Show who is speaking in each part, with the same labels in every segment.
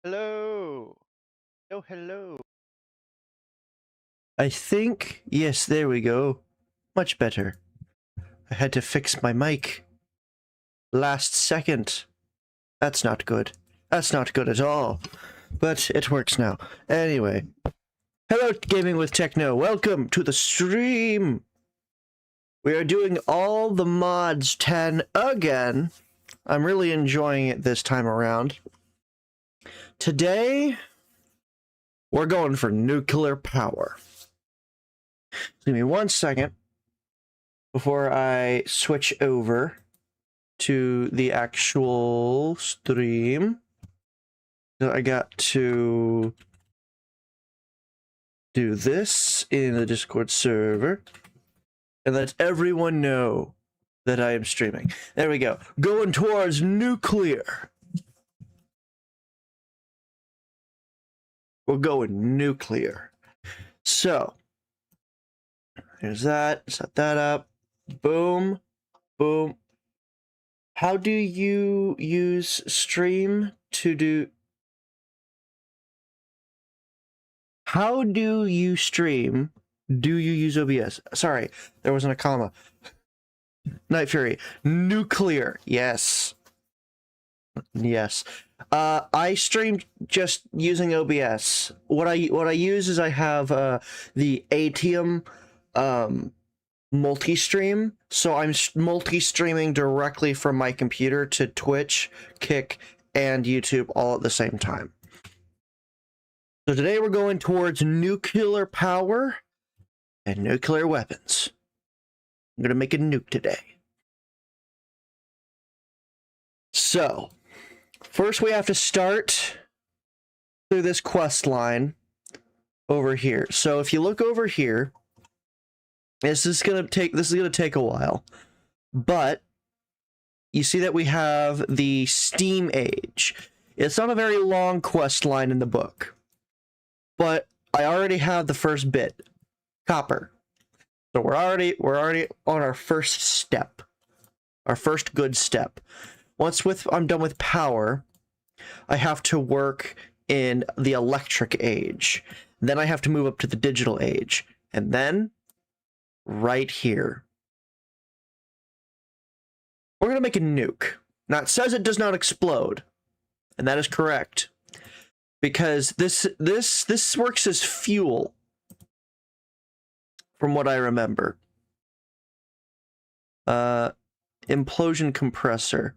Speaker 1: Hello. Oh, hello.
Speaker 2: I think, yes, there we go. Much better. I had to fix my mic. Last second. That's not good. That's not good at all. But it works now. Anyway. Hello, Gaming with Techno. Welcome to the stream. We are doing all the mods 10 again. I'm really enjoying it this time around. Today, we're going for nuclear power. Give me 1 second before I switch over to the actual stream. I got to do this in the Discord server and let everyone know that I am streaming. There we go. Going towards nuclear. We're going nuclear. So, here's that. Set that up. Boom. Boom. How do you use stream to do... How do you stream? Do you use OBS? Sorry, there wasn't a comma. Night Fury. Nuclear. Yes. Yes. I stream just using OBS. What I use is I have the Atium multi-stream, so I'm multi-streaming directly from my computer to Twitch, Kick, and YouTube all at the same time. So today we're going towards nuclear power and nuclear weapons. I'm gonna make a nuke today. So, first we have to start through this quest line over here. So if you look over here, this is gonna take a while. But you see that we have the Steam Age. It's not a very long quest line in the book, but I already have the first bit, copper. So we're already on our first step, our first good step. Once I'm done with power, I have to work in the electric age. Then I have to move up to the digital age, and then right here, we're gonna make a nuke. Now it says it does not explode, and that is correct, because this works as fuel, from what I remember. Implosion compressor.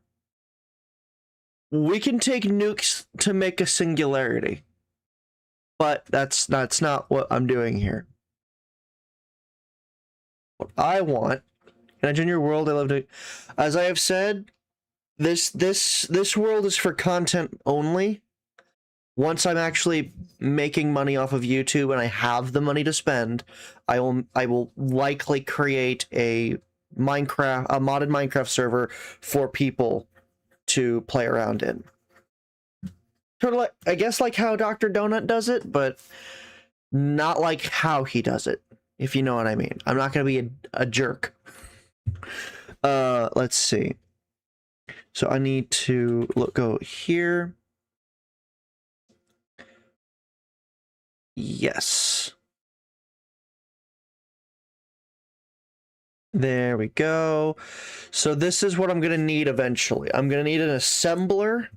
Speaker 2: We can take nukes to make a singularity, but that's not what I'm doing here. What I want, in a junior world, I love to, as I have said, this world is for content only. Once I'm actually making money off of YouTube and I have the money to spend, I will likely create a modded Minecraft server for people to play around in. Sort of like, I guess, like how Dr. Donut does it, but not like how he does it, if you know what I mean. I'm not going to be a jerk. Let's see. So I need to go here. Yes. There we go. So this is what I'm going to need eventually. I'm going to need an assembler.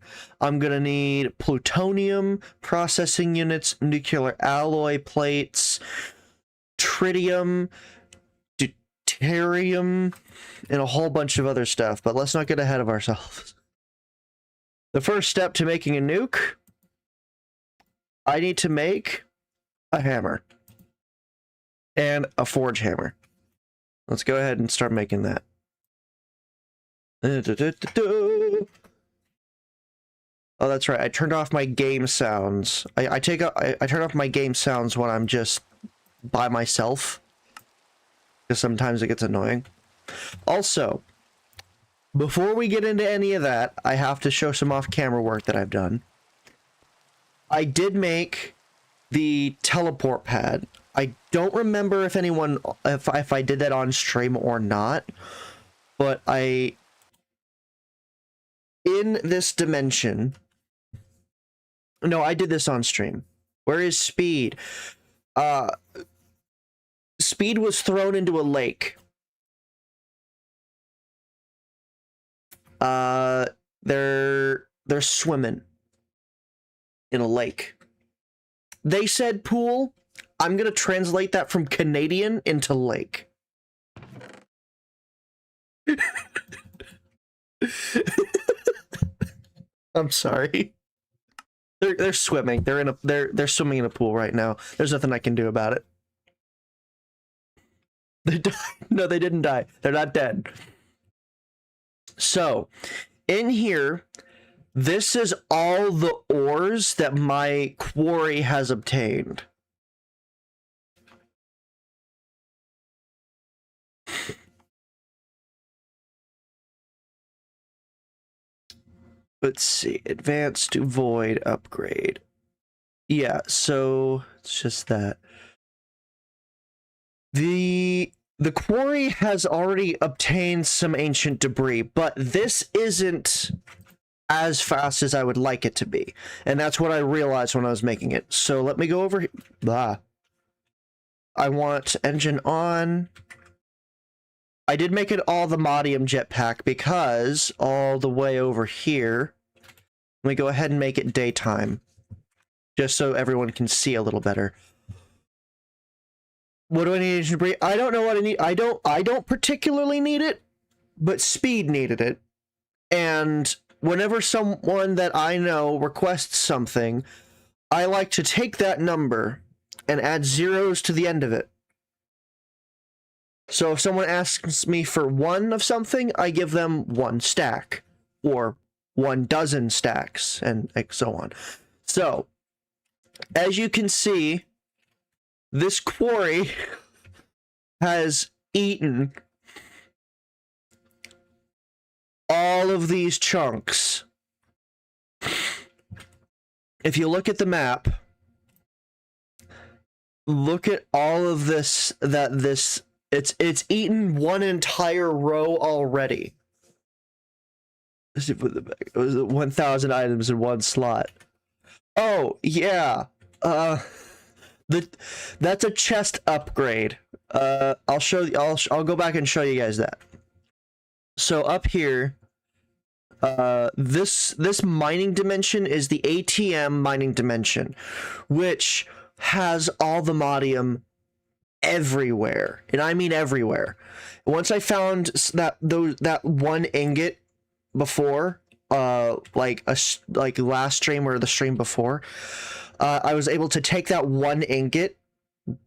Speaker 2: I'm going to need plutonium, processing units, nuclear alloy plates, tritium, deuterium, and a whole bunch of other stuff. But let's not get ahead of ourselves. The first step to making a nuke, I need to make a hammer and a forge hammer. Let's go ahead and start making that. Oh, that's right. I turned off my game sounds. I turn off my game sounds when I'm just by myself, because sometimes it gets annoying. Also, before we get into any of that, I have to show some off-camera work that I've done. I did make the teleport pad. I don't remember if I did that on stream or not, but in this dimension, No, I did this on stream. Where is Speed? Speed was thrown into a lake. They're swimming in a lake. They said pool. I'm gonna translate that from Canadian into lake. I'm sorry. They're swimming. They're swimming in a pool right now. There's nothing I can do about it. They died. No, they didn't die. They're not dead. So, in here, this is all the ores that my quarry has obtained. Let's see. Advanced void upgrade. Yeah, so it's just that. The quarry has already obtained some ancient debris, but this isn't as fast as I would like it to be. And that's what I realized when I was making it. So let me go over here. I want engine on. I did make it all the Modium jetpack because all the way over here, let me go ahead and make it daytime, just so everyone can see a little better. What do I need to bring? I don't know what I need. I don't particularly need it, but Speed needed it. And whenever someone that I know requests something, I like to take that number and add zeros to the end of it. So if someone asks me for one of something, I give them 1 stack, or 12 stacks, and so on. So, as you can see, this quarry has eaten all of these chunks. If you look at the map, look at all of this, it's eaten one entire row already. It was 1,000 items in one slot. Oh, yeah. That's a chest upgrade. I'll show you. I'll go back and show you guys that. So up here, this mining dimension is the ATM mining dimension, which has all the Modium everywhere, and I mean everywhere. Once I found that one ingot before, like last stream or the stream before, I was able to take that one ingot,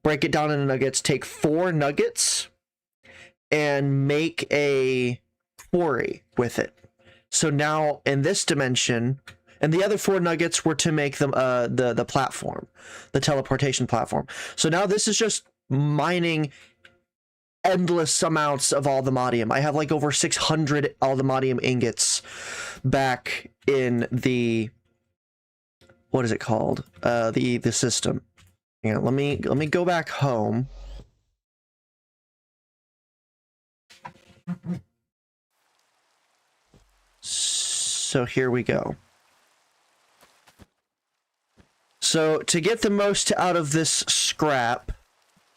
Speaker 2: break it down into nuggets, take 4 nuggets, and make a quarry with it. So now in this dimension, and the other 4 nuggets were to make them the platform, the teleportation platform. So now this is just mining endless amounts of all the Modium. I have like over 600 all the Modium ingots back in the, what is it called? The system. Yeah, let me go back home. So here we go. So to get the most out of this scrap,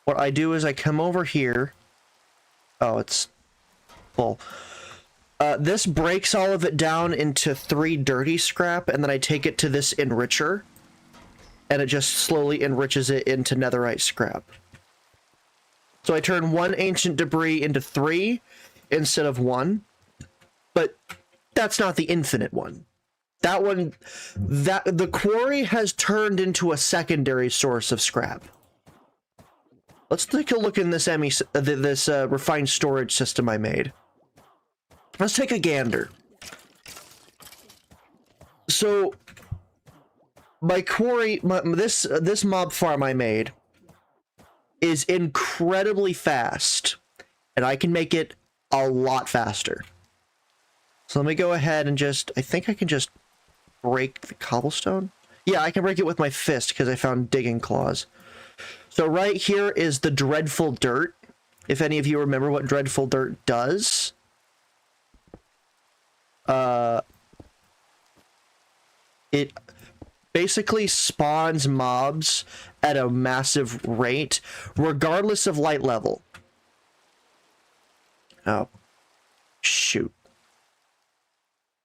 Speaker 2: what I do is I come over here. Oh, it's full. This breaks all of it down into 3 dirty scrap, and then I take it to this enricher, and it just slowly enriches it into netherite scrap. So I turn 1 ancient debris into 3 instead of 1, but that's not the infinite one. That one, the quarry has turned into a secondary source of scrap. Let's take a look in this refined storage system I made. Let's take a gander. So, my quarry, this mob farm I made is incredibly fast, and I can make it a lot faster. So let me go ahead and I think I can just break the cobblestone. Yeah, I can break it with my fist because I found digging claws. So right here is the dreadful dirt. If any of you remember what dreadful dirt does. basically spawns mobs at a massive rate, regardless of light level. Oh, shoot.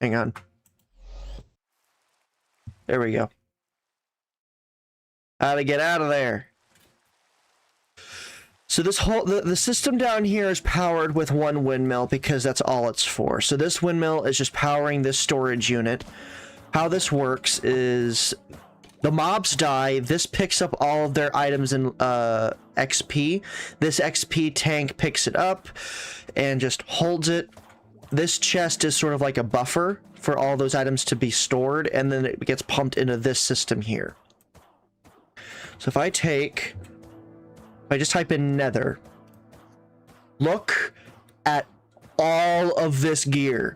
Speaker 2: Hang on. There we go. How to get out of there. So this whole the system down here is powered with one windmill because that's all it's for. So this windmill is just powering this storage unit. How this works is the mobs die, this picks up all of their items in XP. This XP tank picks it up and just holds it. This chest is sort of like a buffer for all those items to be stored, and then it gets pumped into this system here. So if I just type in nether, look at all of this gear.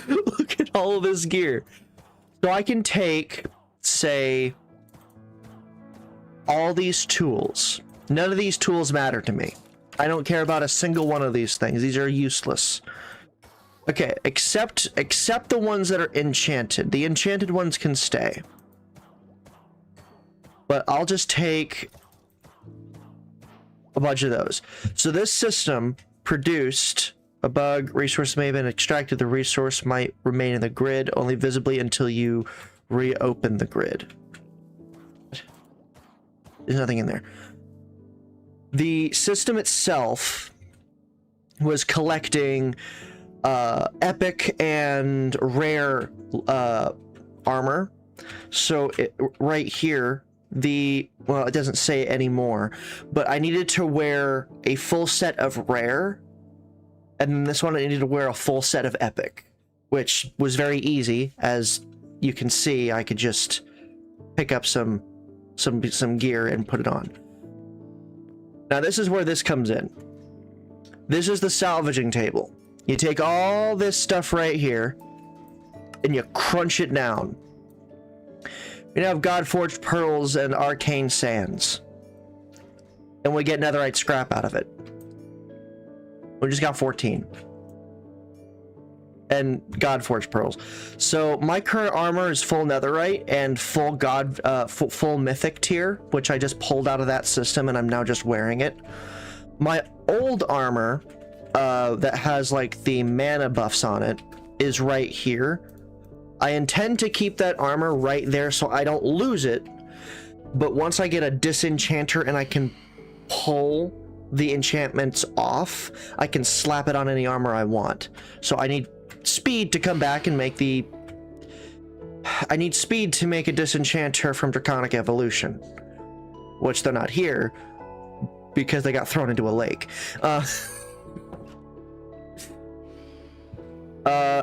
Speaker 2: Look at all of this gear. So I can take, say, all these tools. None of these tools matter to me. I don't care about a single one of these things. These are useless. Okay, except the ones that are enchanted. The enchanted ones can stay. But I'll just take a bunch of those. So this system produced a bug. Resource may have been extracted. The resource might remain in the grid only visibly until you reopen the grid. There's nothing in there. The system itself was collecting epic and rare armor. So right here, well, it doesn't say it anymore, but I needed to wear a full set of rare, and then this one I needed to wear a full set of epic, which was very easy. As you can see, I could just pick up some gear and put it on. Now this is where this comes in. This is the salvaging table. You take all this stuff right here and you crunch it down. We now have God-forged pearls and arcane sands, and we get netherite scrap out of it. We just got 14 and God-forged pearls. So my current armor is full netherite and full full mythic tier, which I just pulled out of that system and I'm now just wearing it. My old armor that has like the mana buffs on it is right here. I intend to keep that armor right there so I don't lose it, but once I get a disenchanter and I can pull the enchantments off, I can slap it on any armor I want. So I need speed to come back and make I need speed to make a disenchanter from Draconic Evolution, which they're not here because they got thrown into a lake.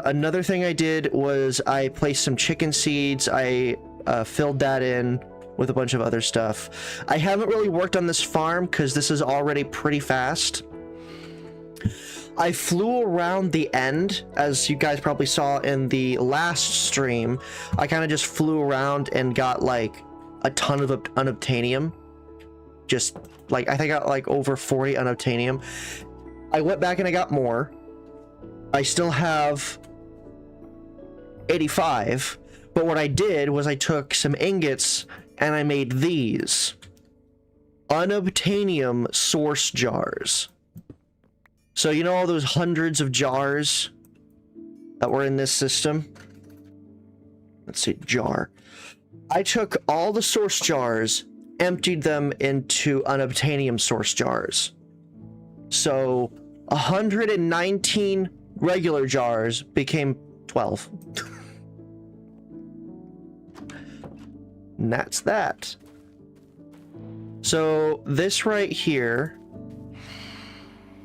Speaker 2: Another thing I did was I placed some chicken seeds. I filled that in with a bunch of other stuff. I haven't really worked on this farm because this is already pretty fast. I flew around the end, as you guys probably saw in the last stream. I kind of just flew around and got like a ton of unobtainium. Just like, I think I got like over 40 unobtainium. I went back and I got more. I still have 85, but what I did was I took some ingots and I made these unobtainium source jars. So you know all those hundreds of jars that were in this system? Let's see, jar. I took all the source jars, emptied them into unobtainium source jars. So 119 regular jars became 12. And that's that. So this right here,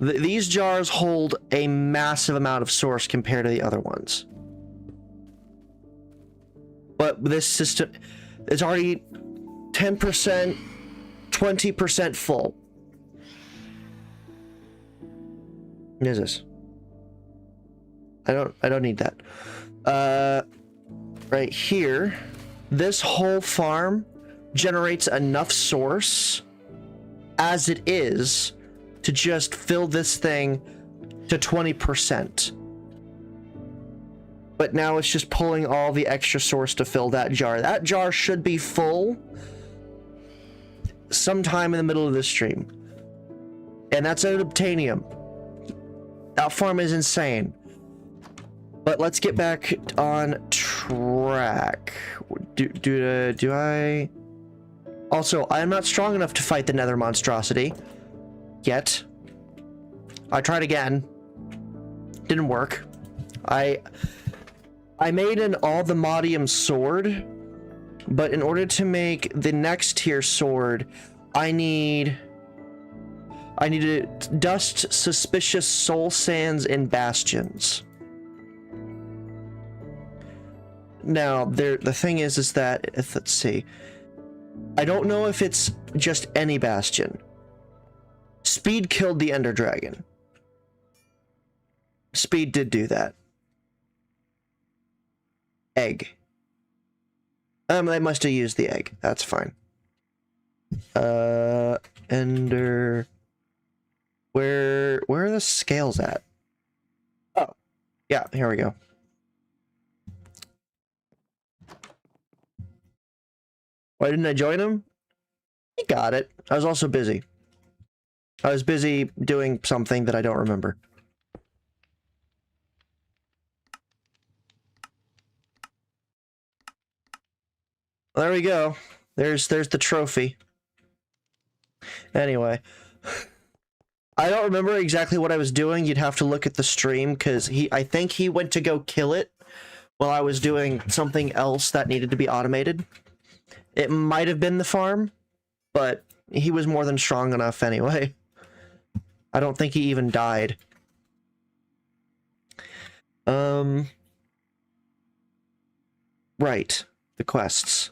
Speaker 2: these jars hold a massive amount of source compared to the other ones. But this system is already 10%, 20% full. What is this? I don't need that. Right here, this whole farm generates enough source as it is to just fill this thing to 20%. but now it's just pulling all the extra source to fill that jar. That jar should be full sometime in the middle of this stream. And that's an obtainium. That farm is insane. But let's get back on track. Do I... Also, I am not strong enough to fight the nether monstrosity. Yet. I tried again. Didn't work. I made an All-the-Modium sword, but in order to make the next tier sword, I need to dust suspicious soul sands and bastions. Now, the thing is that, let's see. I don't know if it's just any bastion. Speed killed the Ender Dragon. Speed did do that. Egg. I must have used the egg. That's fine. Ender... Where are the scales at? Oh. Yeah, here we go. Why didn't I join him? He got it. I was also busy. I was busy doing something that I don't remember. There we go. There's the trophy. Anyway. I don't remember exactly what I was doing. You'd have to look at the stream, because I think he went to go kill it while I was doing something else that needed to be automated. It might have been the farm, but he was more than strong enough anyway. I don't think he even died. Right. The quests.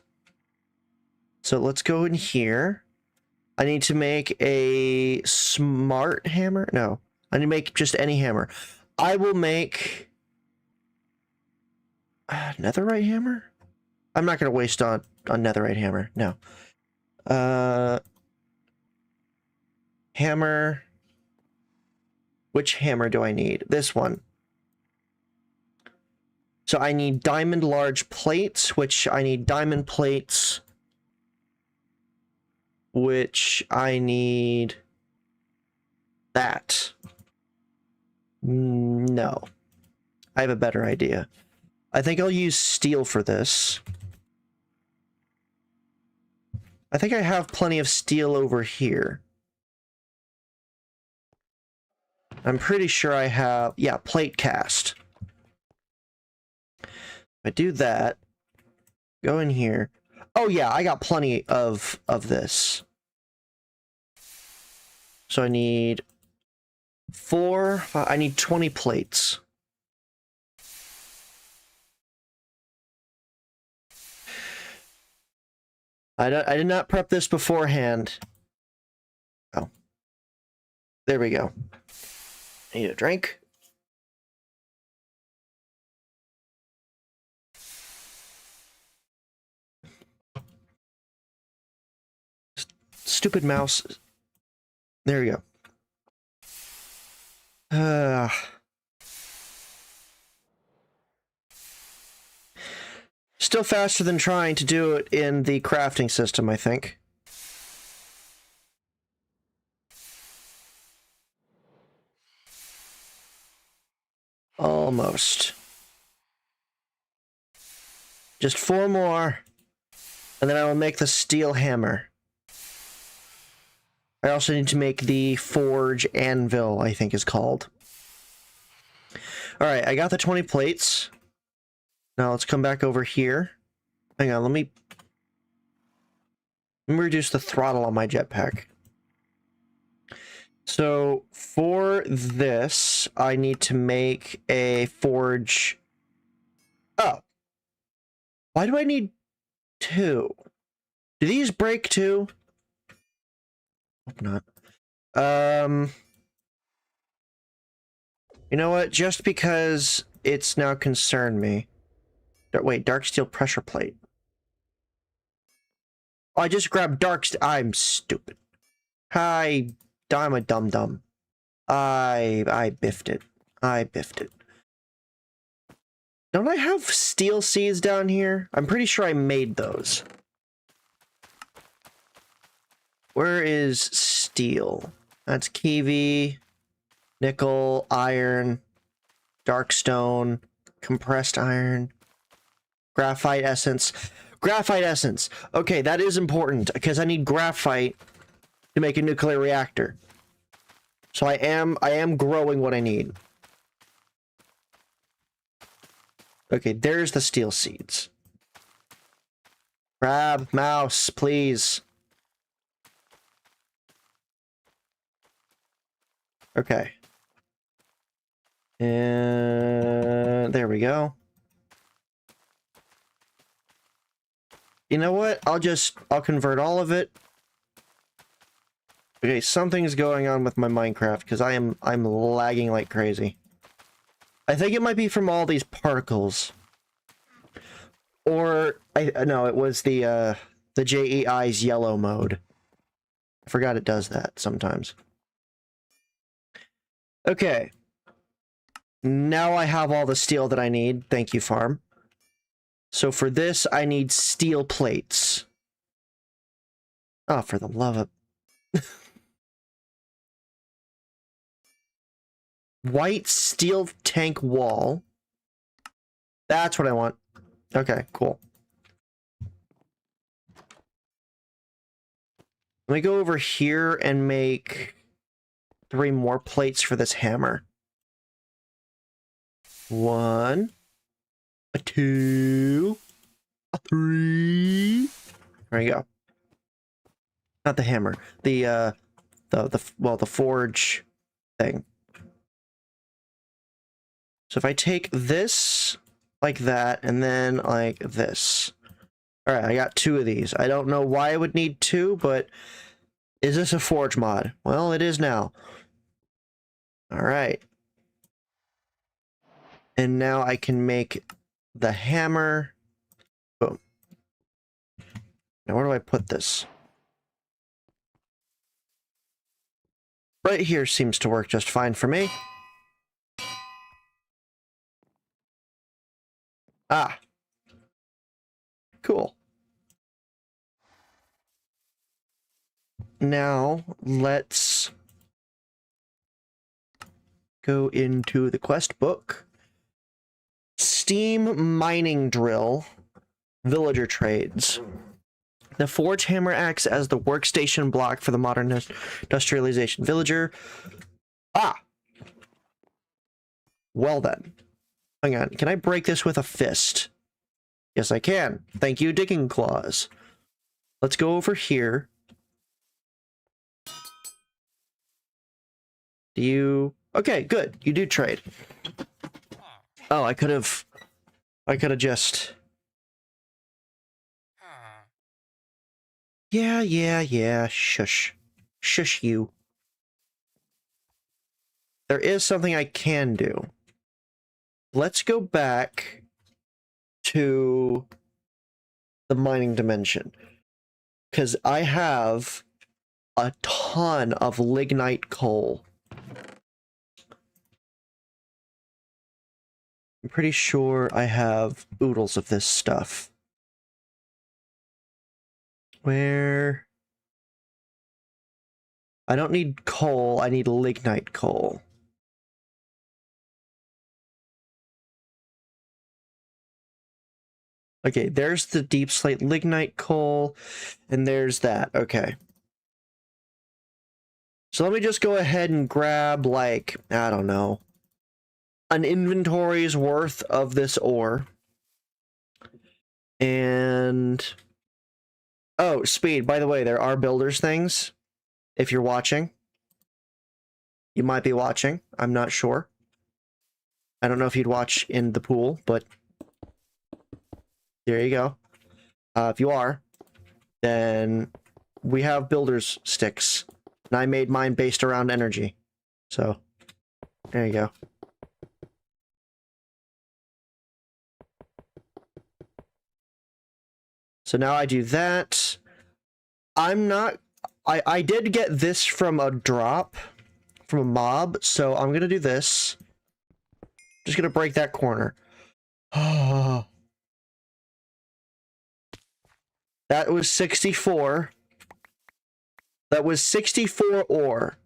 Speaker 2: So let's go in here. I need to make a smart hammer. No, I need to make just any hammer. I will make a netherite hammer. I'm not going to waste on netherite hammer. No. Hammer. Which hammer do I need? This one. So I need diamond large plates, which I need diamond plates, which I need that. No. I have a better idea. I think I'll use steel for this. I think I have plenty of steel over here. I'm pretty sure I have... Yeah, plate cast. If I do that, go in here. Oh yeah, I got plenty of this. So I need 4... I need 20 plates. I did not prep this beforehand. Oh. There we go. I need a drink. Stupid mouse. There we go. Still faster than trying to do it in the crafting system, I think. Almost. Just 4 more, and then I will make the steel hammer. I also need to make the forge anvil, I think is called. Alright, I got the 20 plates. Now let's come back over here. Hang on, let me reduce the throttle on my jetpack. So, for this, I need to make a forge... Oh. Why do I need 2? Do these break too? Hope not. You know what? Just because it's now concerned me. Wait, dark steel pressure plate. Oh, I just grabbed dark steel. I'm stupid. I'm a dum-dum. I biffed it. I biffed it. Don't I have steel seeds down here? I'm pretty sure I made those. Where is steel? That's kiwi, nickel, iron, dark stone, compressed iron, graphite essence. Graphite essence. Okay, that is important because I need graphite to make a nuclear reactor. So I am growing what I need. Okay, there's the steel seeds. Crab, mouse, please. Okay. And there we go. You know what? I'll convert all of it. Okay, something's going on with my Minecraft because I'm lagging like crazy. I think it might be from all these particles. Or no, it was the JEI's yellow mode. I forgot it does that sometimes. Okay. Now I have all the steel that I need. Thank you, farm. So for this, I need steel plates. Oh, for the love of... White steel tank wall. That's what I want. Okay, cool. Let me go over here and make 3 more plates for this hammer. 1, 2, 3. There you go. Not the hammer. The forge thing. So if I take this like that and then like this. All right, I got 2 of these. I don't know why I would need 2, but is this a forge mod? Well, it is now. All right. And now I can make the hammer. Boom. Now where do I put this? Right here seems to work just fine for me. Ah. Cool. Now, let's go into the quest book. Steam mining drill, villager trades. The forge hammer acts as the workstation block for the modern industrialization villager. Ah! Well then. Hang on, can I break this with a fist? Yes, I can. Thank you, Digging Claws. Let's go over here. Do you... Okay, good. You do trade. Oh, I could have just... Yeah. Shush. Shush you. There is something I can do. Let's go back to the mining dimension. Because I have a ton of lignite coal. I'm pretty sure I have oodles of this stuff. Where? I don't need coal, I need lignite coal. Okay, there's the deep slate lignite coal, and there's that. Okay. So let me just go ahead and grab, like, I don't know, an inventory's worth of this ore. And... Oh, Speed, by the way, there are builders things. If you're watching. You might be watching. I'm not sure. I don't know if you'd watch in the pool, but... There you go. If you are, then we have builder's sticks. And I made mine based around energy. So, there you go. So now I do that. I'm not... I did get this from a drop, from a mob, so I'm going to do this. Just going to break that corner. That was 64. That was 64 ore.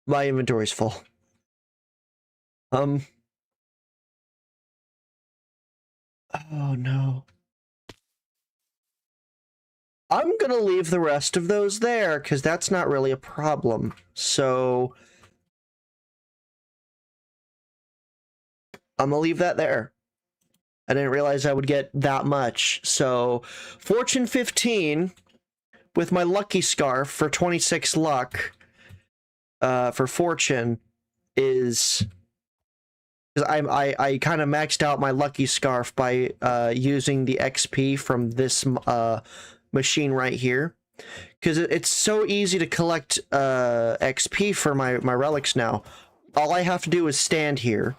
Speaker 2: My inventory's full. Oh no. I'm gonna leave the rest of those there, because that's not really a problem. So I'm gonna leave that there. I didn't realize I would get that much. So Fortune 15 with my lucky scarf for 26 luck for Fortune is... I kind of maxed out my lucky scarf by using the XP from this machine right here, because it's so easy to collect XP for my relics now. All I have to do is stand here,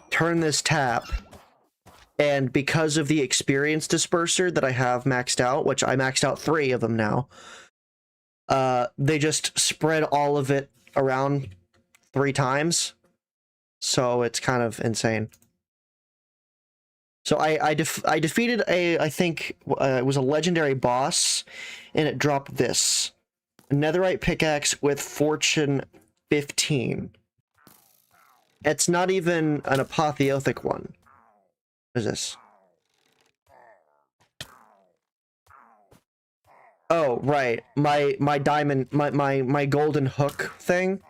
Speaker 2: turn this tap, and because of the experience disperser that I have maxed out, which I maxed out 3 of them now, they just spread all of it around 3 times, so it's kind of insane. So I defeated I think it was a legendary boss, and it dropped this netherite pickaxe with Fortune 15. It's not even an apotheotic one. What is this? Oh, right. My diamond, my golden hook thing.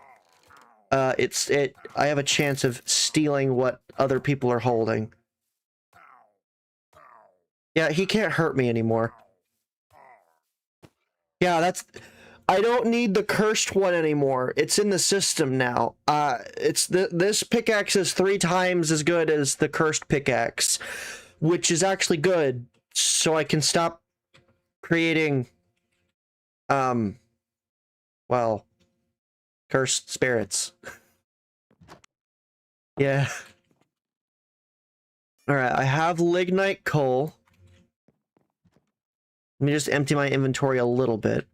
Speaker 2: I have a chance of stealing what other people are holding. Yeah, he can't hurt me anymore. Yeah, I don't need the cursed one anymore. It's in the system now. This pickaxe is 3 times as good as the cursed pickaxe, which is actually good, so I can stop creating, well, cursed spirits. Yeah. Alright, I have lignite coal. Let me just empty my inventory a little bit.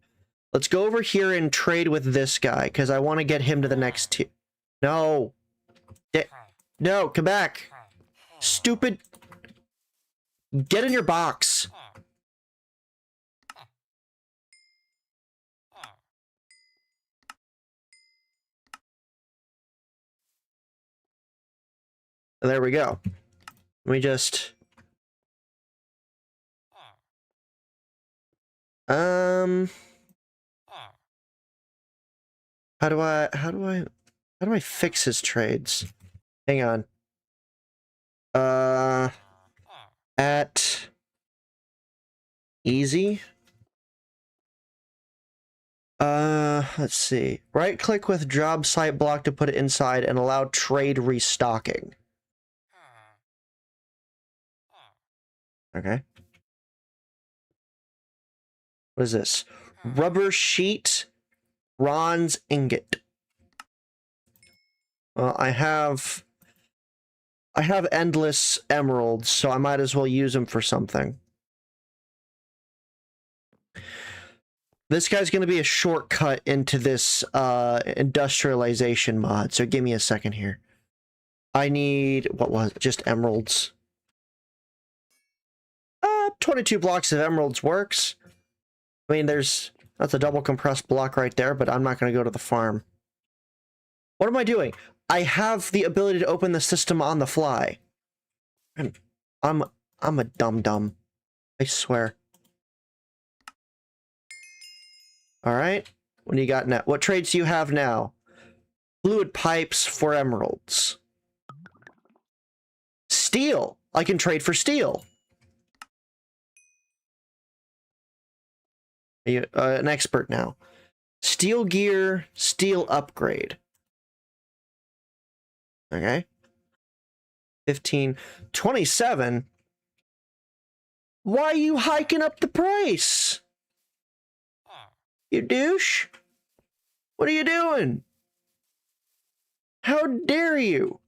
Speaker 2: Let's go over here and trade with this guy, because I want to get him to the next tier. No! No, come back! Stupid! Get in your box! There we go. Let me just... How do I fix his trades? Hang on. At easy. Let's see. Right click with job site block to put it inside and allow trade restocking. Okay. What is this? Rubber sheet, bronze ingot. Well, I have endless emeralds, so I might as well use them for something. This guy's going to be a shortcut into this industrialization mod, so give me a second here. I need, what was it? Just emeralds. 22 blocks of emeralds works. I mean, that's a double compressed block right there, but I'm not going to go to the farm. What am I doing? I have the ability to open the system on the fly. I'm a dum-dum. I swear. Alright. What do you got now? What trades do you have now? Fluid pipes for emeralds. Steel. I can trade for steel. Are you an expert now? Steel gear, steel upgrade. Okay. 15. 27? Why are you hiking up the price? You douche? What are you doing? How dare you?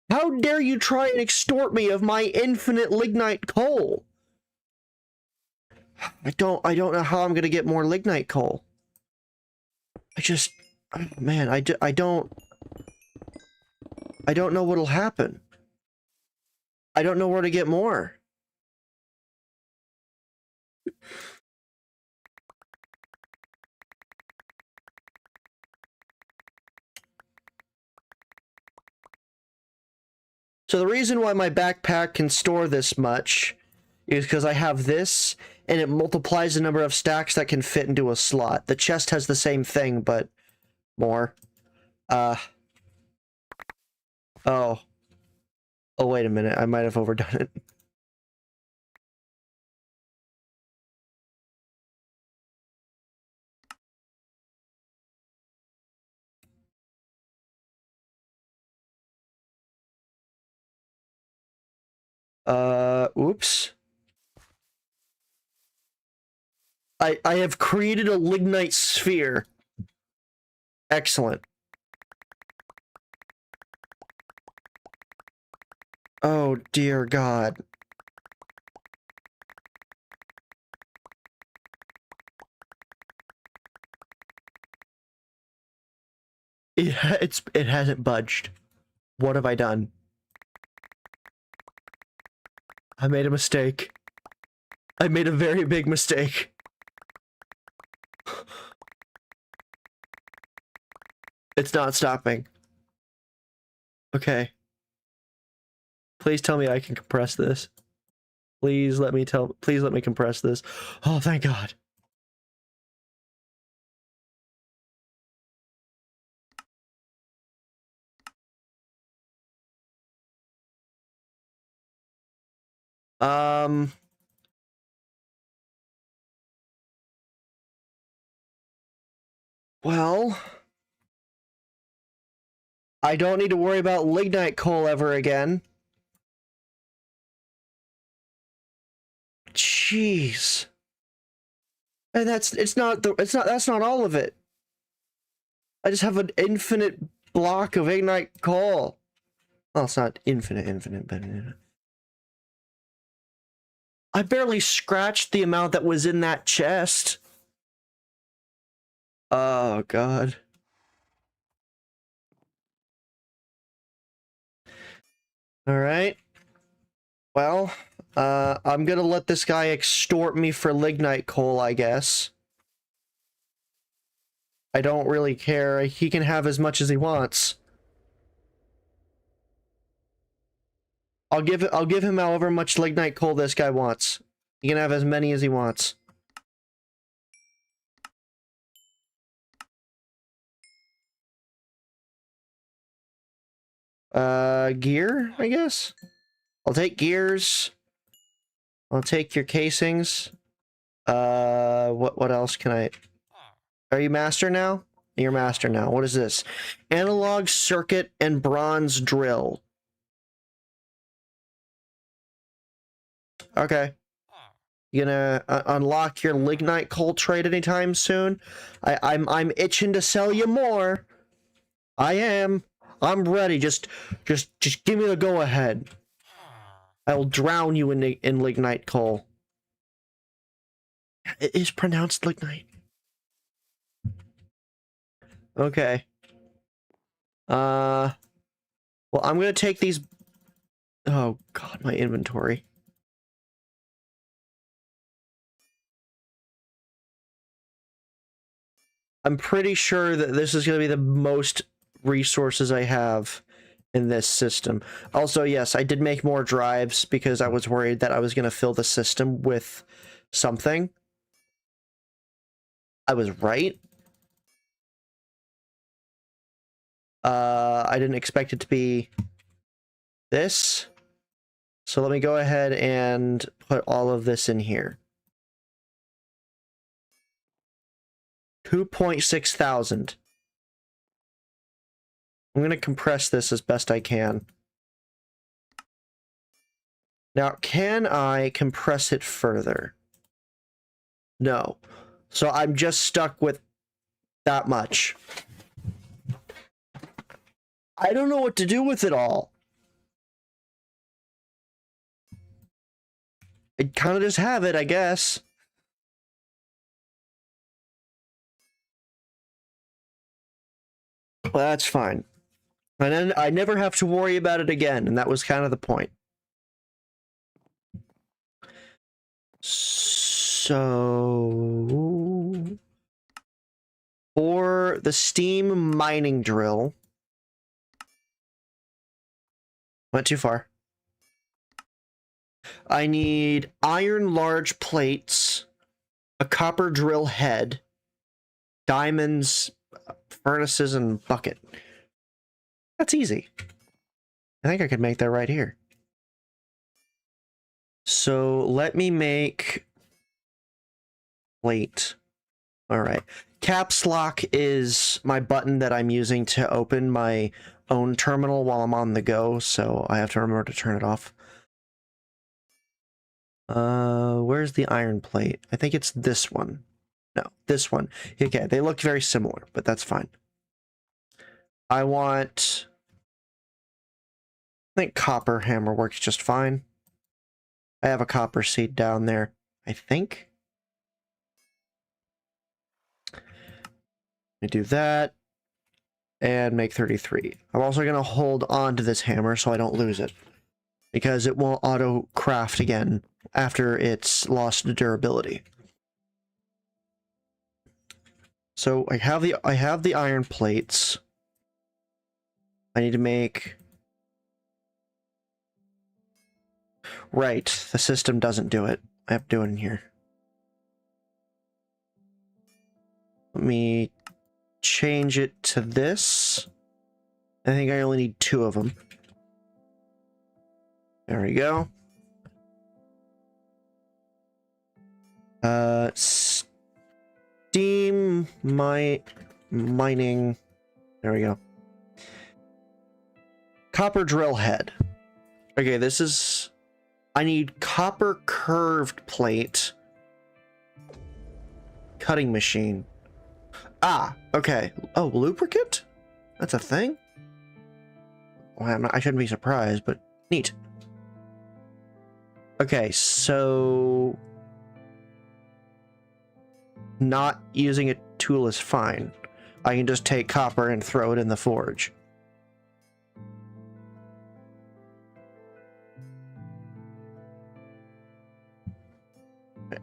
Speaker 2: How dare you try and extort me of my infinite lignite coal? I don't know how I'm gonna get more lignite coal. Man, I don't know what'll happen. I don't know where to get more. So the reason why my backpack can store this much is because I have this, and it multiplies the number of stacks that can fit into a slot. The chest has the same thing, but more. Oh. Oh, wait a minute. I might have overdone it. Oops. I have created a lignite sphere. Excellent. Oh, dear God. It hasn't budged. What have I done? I made a mistake. I made a very big mistake. It's not stopping. Okay. Please tell me I can compress this. Please let me compress this. Oh, thank God. Well, I don't need to worry about lignite coal ever again. Jeez. And that's not all of it. I just have an infinite block of ignite coal. Well, it's not infinite, but I barely scratched the amount that was in that chest. Oh, God. All right. Well, I'm gonna let this guy extort me for lignite coal, I guess. I don't really care. He can have as much as he wants. I'll give him however much lignite coal this guy wants. He can have as many as he wants. Gear, I guess? I'll take gears. I'll take your casings. What else can I... Are you master now? You're master now. What is this? Analog circuit and bronze drill. Okay. You gonna unlock your lignite coal trade anytime soon? I'm itching to sell you more. I am. I'm ready. Just give me the go ahead. I will drown you in lignite coal. It is pronounced lignite. Okay. Well, I'm gonna take these. Oh God, my inventory. I'm pretty sure that this is gonna be the most resources I have in this system. Also, yes, I did make more drives because I was worried that I was gonna fill the system with something. I was right. I didn't expect it to be this. So let me go ahead and put all of this in here. 2.6 thousand. I'm going to compress this as best I can. Now, can I compress it further? No. So I'm just stuck with that much. I don't know what to do with it all. I kind of just have it, I guess. Well, that's fine. And then I never have to worry about it again, and that was kind of the point. So, for the steam mining drill, went too far. I need iron large plates, a copper drill head, diamonds, furnaces, and bucket. That's easy. I think I could make that right here. So let me make plate. All right. Caps lock is my button that I'm using to open my own terminal while I'm on the go, so I have to remember to turn it off. Where's the iron plate? I think it's this one. No, this one. Okay, they look very similar, but that's fine. I think copper hammer works just fine. I have a copper seed down there, I think. Let me do that. And make 33. I'm also going to hold on to this hammer so I don't lose it, because it won't auto craft again after it's lost durability. So I have the iron plates. I need to make... Right, the system doesn't do it. I have to do it in here. Let me change it to this. I think I only need 2 of them. There we go. Steam mining. There we go. Copper drill head. Okay, this is... I need copper curved plate. Cutting machine. Ah, okay. Oh, lubricant? That's a thing? Well, I shouldn't be surprised, but neat. Okay, so... Not using a tool is fine. I can just take copper and throw it in the forge.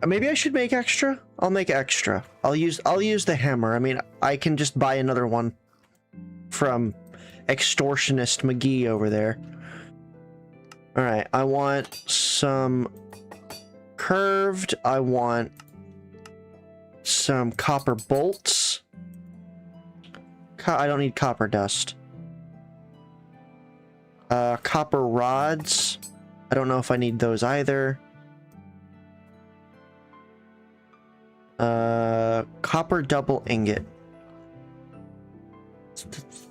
Speaker 2: Maybe I should make extra? I'll make extra. I'll use the hammer. I mean, I can just buy another one from extortionist McGee over there. All right, I want some curved. I want some copper bolts. I don't need copper dust. Copper rods. I don't know if I need those either. Copper double ingot.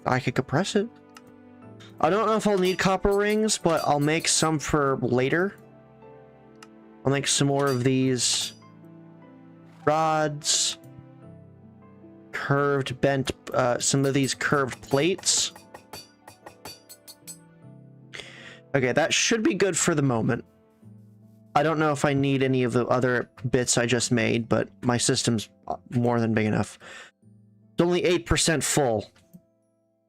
Speaker 2: I could compress it. I don't know if I'll need copper rings, but I'll make some for later. I'll make some more of these rods. Curved, bent, some of these curved plates. Okay, that should be good for the moment. I don't know if I need any of the other bits I just made, but my system's more than big enough. It's only 8% full.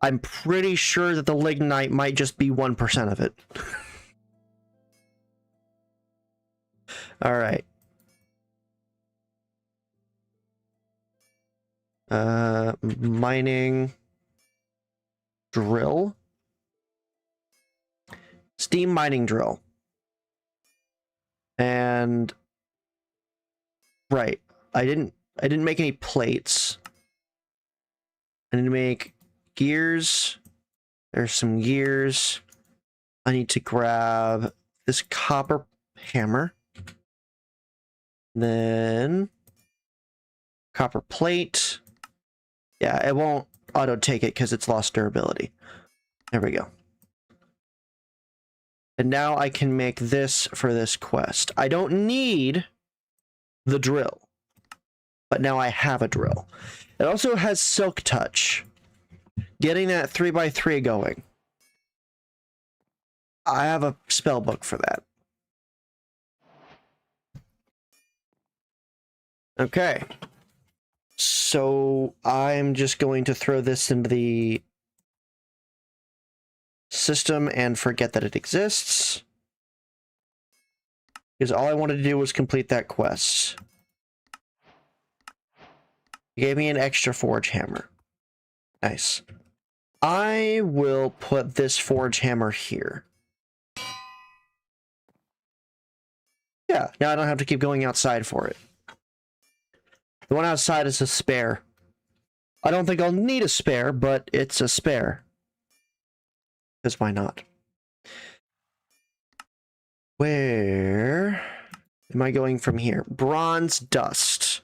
Speaker 2: I'm pretty sure that the lignite might just be 1% of it. All right. Mining drill. Steam mining drill. And right, I didn't make any plates. I need to make gears. There's some gears. I need to grab this copper hammer. Then copper plate. Yeah, it won't auto take it because it's lost durability. There we go. And now I can make this for this quest. I don't need the drill, but now I have a drill. It also has Silk Touch. Getting that 3x3 going. I have a spell book for that. Okay. So I'm just going to throw this into the system and forget that it exists. Because all I wanted to do was complete that quest. It gave me an extra forge hammer. Nice. I will put this forge hammer here. Yeah, now I don't have to keep going outside for it. The one outside is a spare. I don't think I'll need a spare, but it's a spare. Because why not? Where am I going from here? Bronze dust.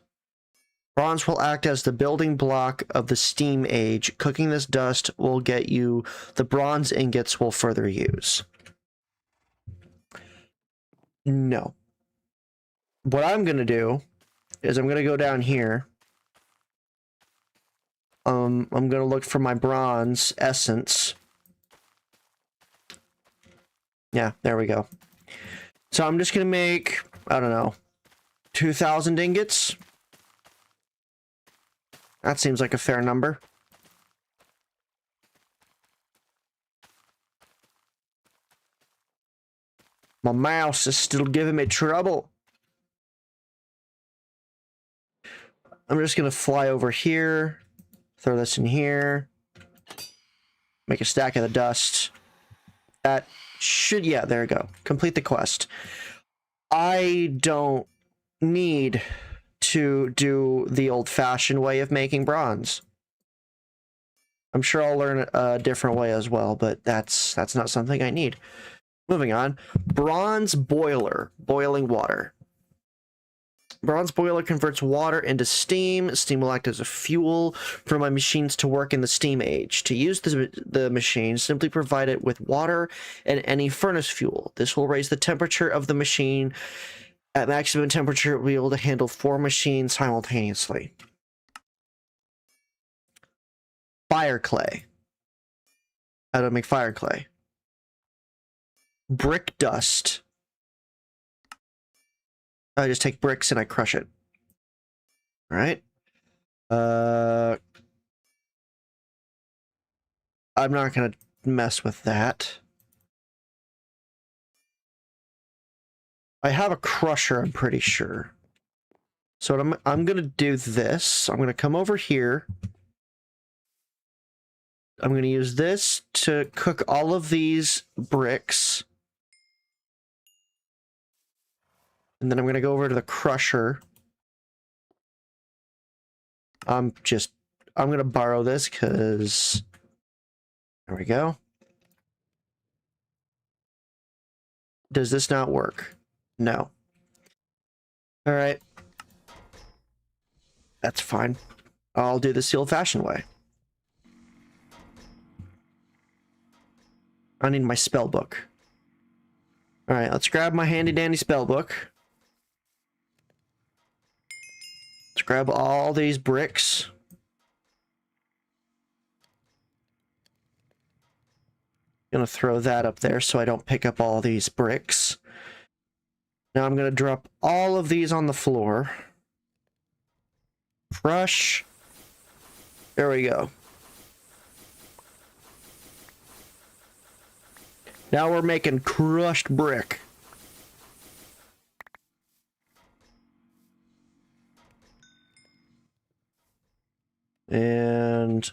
Speaker 2: Bronze will act as the building block of the steam age. Cooking this dust will get you the bronze ingots we'll further use. No. What I'm going to do is I'm going to go down here. I'm going to look for my bronze essence. Yeah, there we go. So I'm just going to make, I don't know, 2,000 ingots. That seems like a fair number. My mouse is still giving me trouble. I'm just going to fly over here, throw this in here, make a stack of the dust. That should, yeah, there we go. Complete the quest. I don't need to do the old-fashioned way of making bronze. I'm sure I'll learn a different way as well, but that's not something I need. Moving on. Bronze boiler, boiling water. Bronze boiler converts water into steam. Steam will act as a fuel for my machines to work in the steam age. To use the machine, simply provide it with water and any furnace fuel. This will raise the temperature of the machine. At maximum temperature, it will be able to handle 4 machines simultaneously. Fire clay. How do I make fire clay? Brick dust. I just take bricks and I crush it. All right. I'm not going to mess with that. I have a crusher, I'm pretty sure. So what I'm going to do this. I'm going to come over here. I'm going to use this to cook all of these bricks. And then I'm going to go over to the crusher. I'm going to borrow this because... There we go. Does this not work? No. All right. That's fine. I'll do this the old-fashioned way. I need my spell book. All right, let's grab my handy-dandy spell book. Let's grab all these bricks. Gonna throw that up there so I don't pick up all these bricks. Now I'm gonna drop all of these on the floor. Crush. There we go. Now we're making crushed brick. And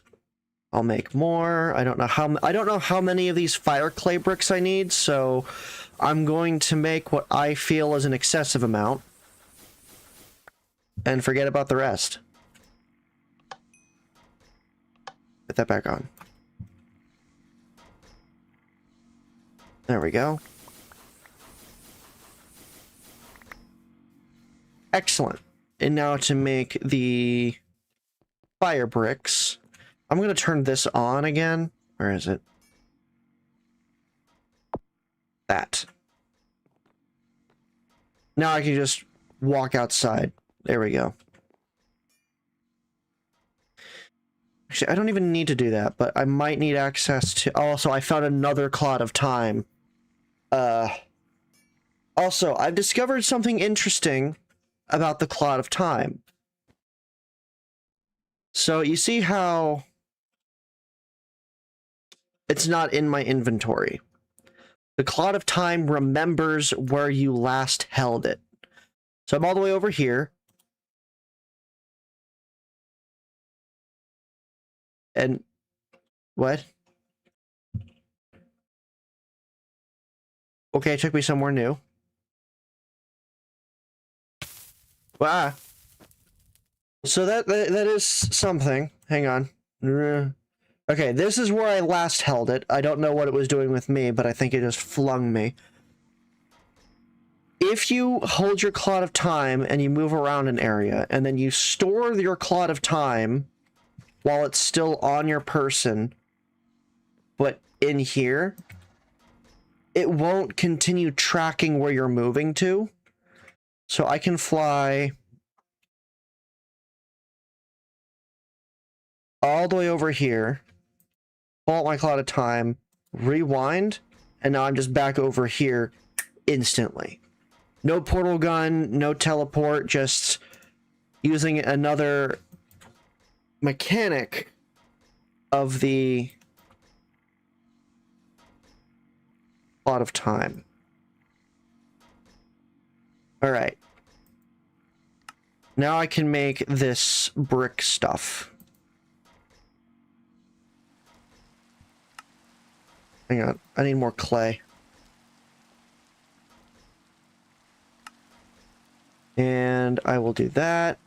Speaker 2: I'll make more. I don't know how many of these fire clay bricks I need, so I'm going to make what I feel is an excessive amount and forget about the rest. Put that back on. There we go. Excellent. And now to make the fire bricks, I'm going to turn this on again. Where is it? That. Now I can just walk outside. There we go. Actually, I don't even need to do that, but I might need access to... Also, I found another clod of time. Also, I've discovered something interesting about the clod of time. So, you see how... it's not in my inventory. The Clod of Time remembers where you last held it. So I'm all the way over here. And what? Okay, it took me somewhere new. Wow. So that is something. Hang on. Okay, this is where I last held it. I don't know what it was doing with me, but I think it just flung me. If you hold your Clod of Time and you move around an area, and then you store your Clod of Time while it's still on your person, but in here, it won't continue tracking where you're moving to. So I can fly all the way over here, pull out my Clod of Time, rewind, and now I'm just back over here instantly. No portal gun, no teleport, just using another mechanic of the Clod of Time. All right. Now I can make this brick stuff. Hang on, I need more clay. And I will do that.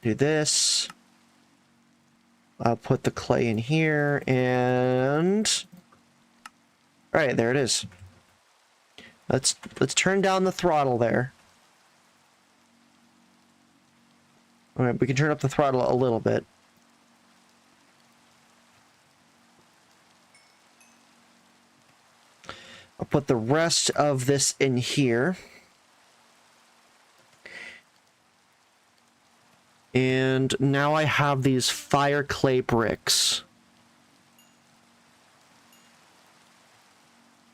Speaker 2: Do this. I'll put the clay in here and... All right, there it is. Let's turn down the throttle there. All right, we can turn up the throttle a little bit. I'll put the rest of this in here. And now I have these fire clay bricks.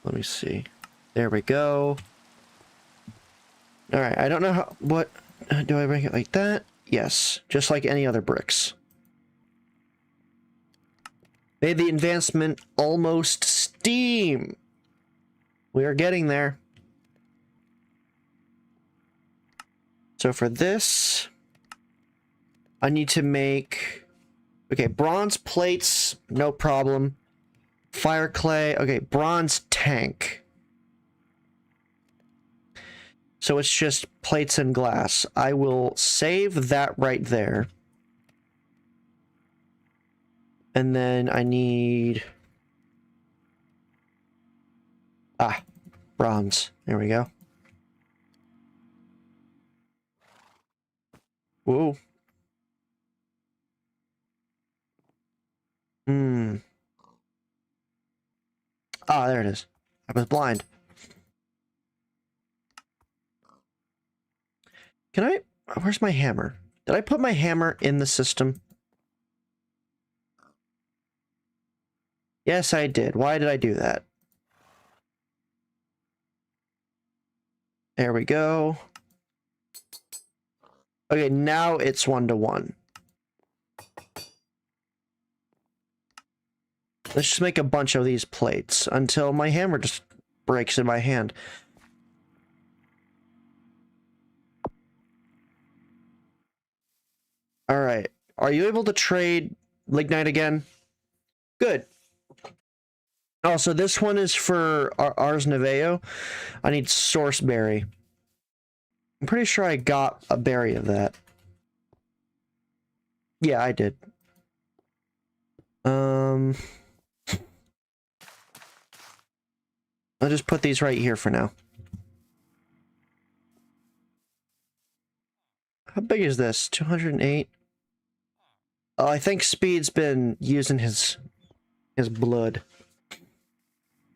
Speaker 2: Let me see. There we go. All right, I don't know how, what, do I bring it like that? Yes, just like any other bricks. Made the advancement almost steam. We are getting there. So for this, I need to make, okay, bronze plates, no problem. Fire clay, okay, bronze tank. So it's just plates and glass. I will save that right there. And then I need... bronze. There we go. Whoa. Ah, there it is. I was blind. Can I... Where's my hammer? Did I put my hammer in the system? Yes, I did. Why did I do that? There we go. Okay, now it's 1-to-1. Let's just make a bunch of these plates until my hammer just breaks in my hand. All right. Are you able to trade Lignite again? Good. Also, this one is for Ars Neveo. I need Source Berry. I'm pretty sure I got a berry of that. Yeah, I did. I'll just put these right here for now. How big is this? 208? Oh, I think Speed's been using his blood.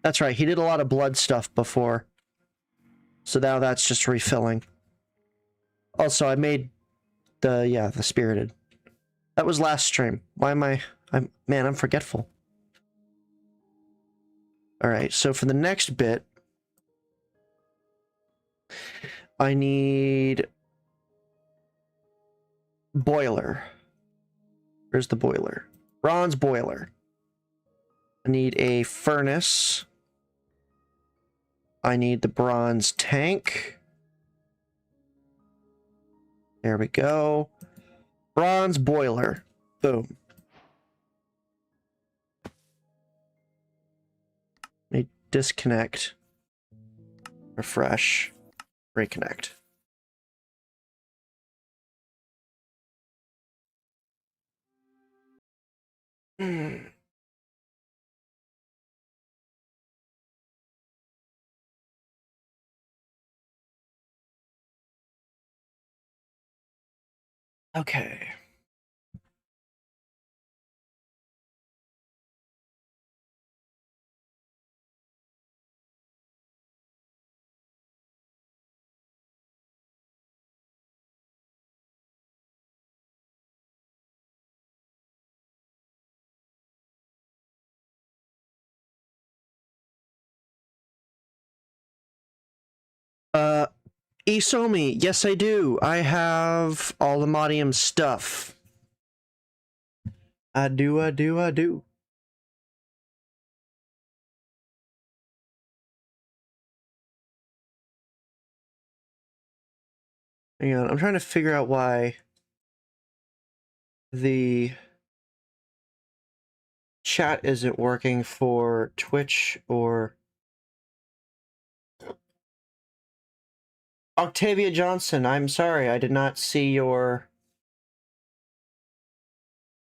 Speaker 2: That's right, he did a lot of blood stuff before. So now that's just refilling. Also, I made the Spirited. That was last stream. Why am I'm forgetful. Alright, so for the next bit, I need boiler. Where's the boiler? Bronze boiler. I need a furnace. I need the bronze tank. There we go. Bronze boiler. Boom. Let me disconnect. Refresh. Reconnect. Okay. Uh, Isomi, yes I do. I have all the Modium stuff. I do. Hang on, I'm trying to figure out why the chat isn't working for Twitch or Octavia Johnson. I'm sorry, I did not see your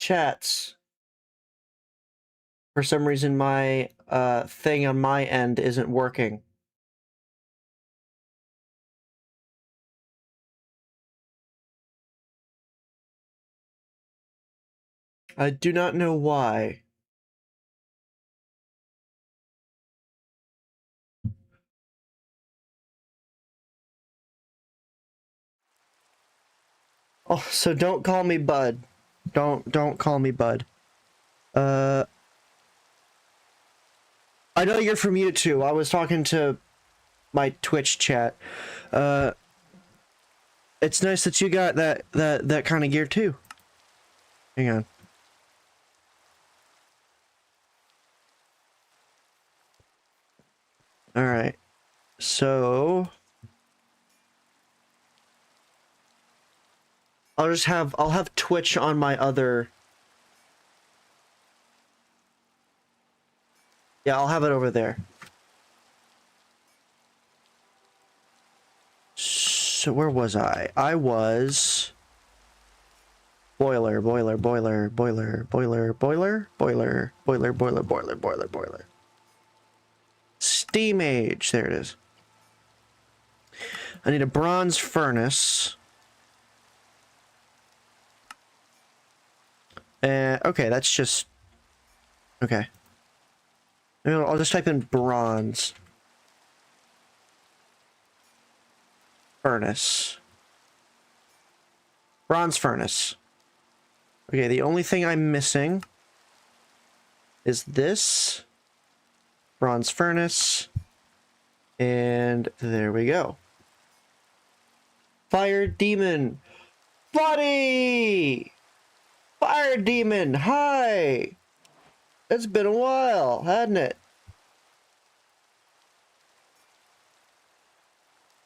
Speaker 2: chats. For some reason, my thing on my end isn't working. I do not know why. Oh, so don't call me Bud. Don't call me Bud. I know you're from YouTube. I was talking to my Twitch chat. It's nice that you got that kind of gear too. Hang on. All right. So I'll have Twitch on my other. Yeah, I'll have it over there. So where was I? I was boiler. Steam age. There it is. I need a bronze furnace. Okay, that's just okay. I'll just type in bronze furnace. Bronze furnace. Okay, the only thing I'm missing is this bronze furnace. And there we go. Fire demon. Buddy! Fire demon, hi! It's been a while, hadn't it?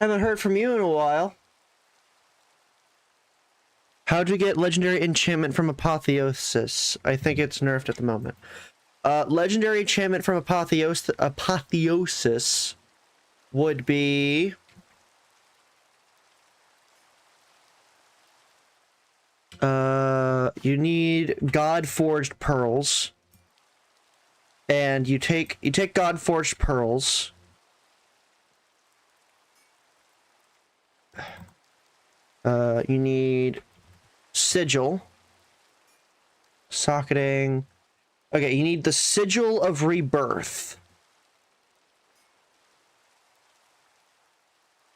Speaker 2: Haven't heard from you in a while. How'd you get legendary enchantment from Apotheosis? I think it's nerfed at the moment. Legendary enchantment from Apotheosis would be... you need God Forged Pearls. And you take God Forged Pearls. You need Sigil. Socketing. Okay, you need the Sigil of Rebirth.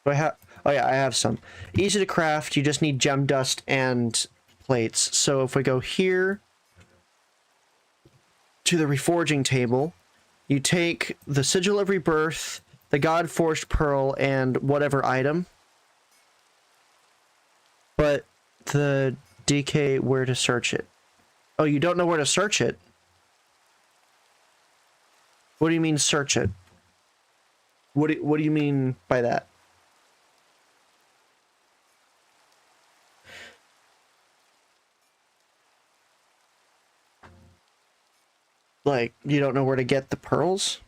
Speaker 2: Do I have... Oh yeah, I have some. Easy to craft, you just need gem dust and plates. So if we go here to the reforging table, you take the Sigil of Rebirth, the God Forged Pearl, and whatever item. But the DK, where to search it? Oh, you don't know where to search it? What do you mean search it? What do you mean by that? Like, you don't know where to get the pearls?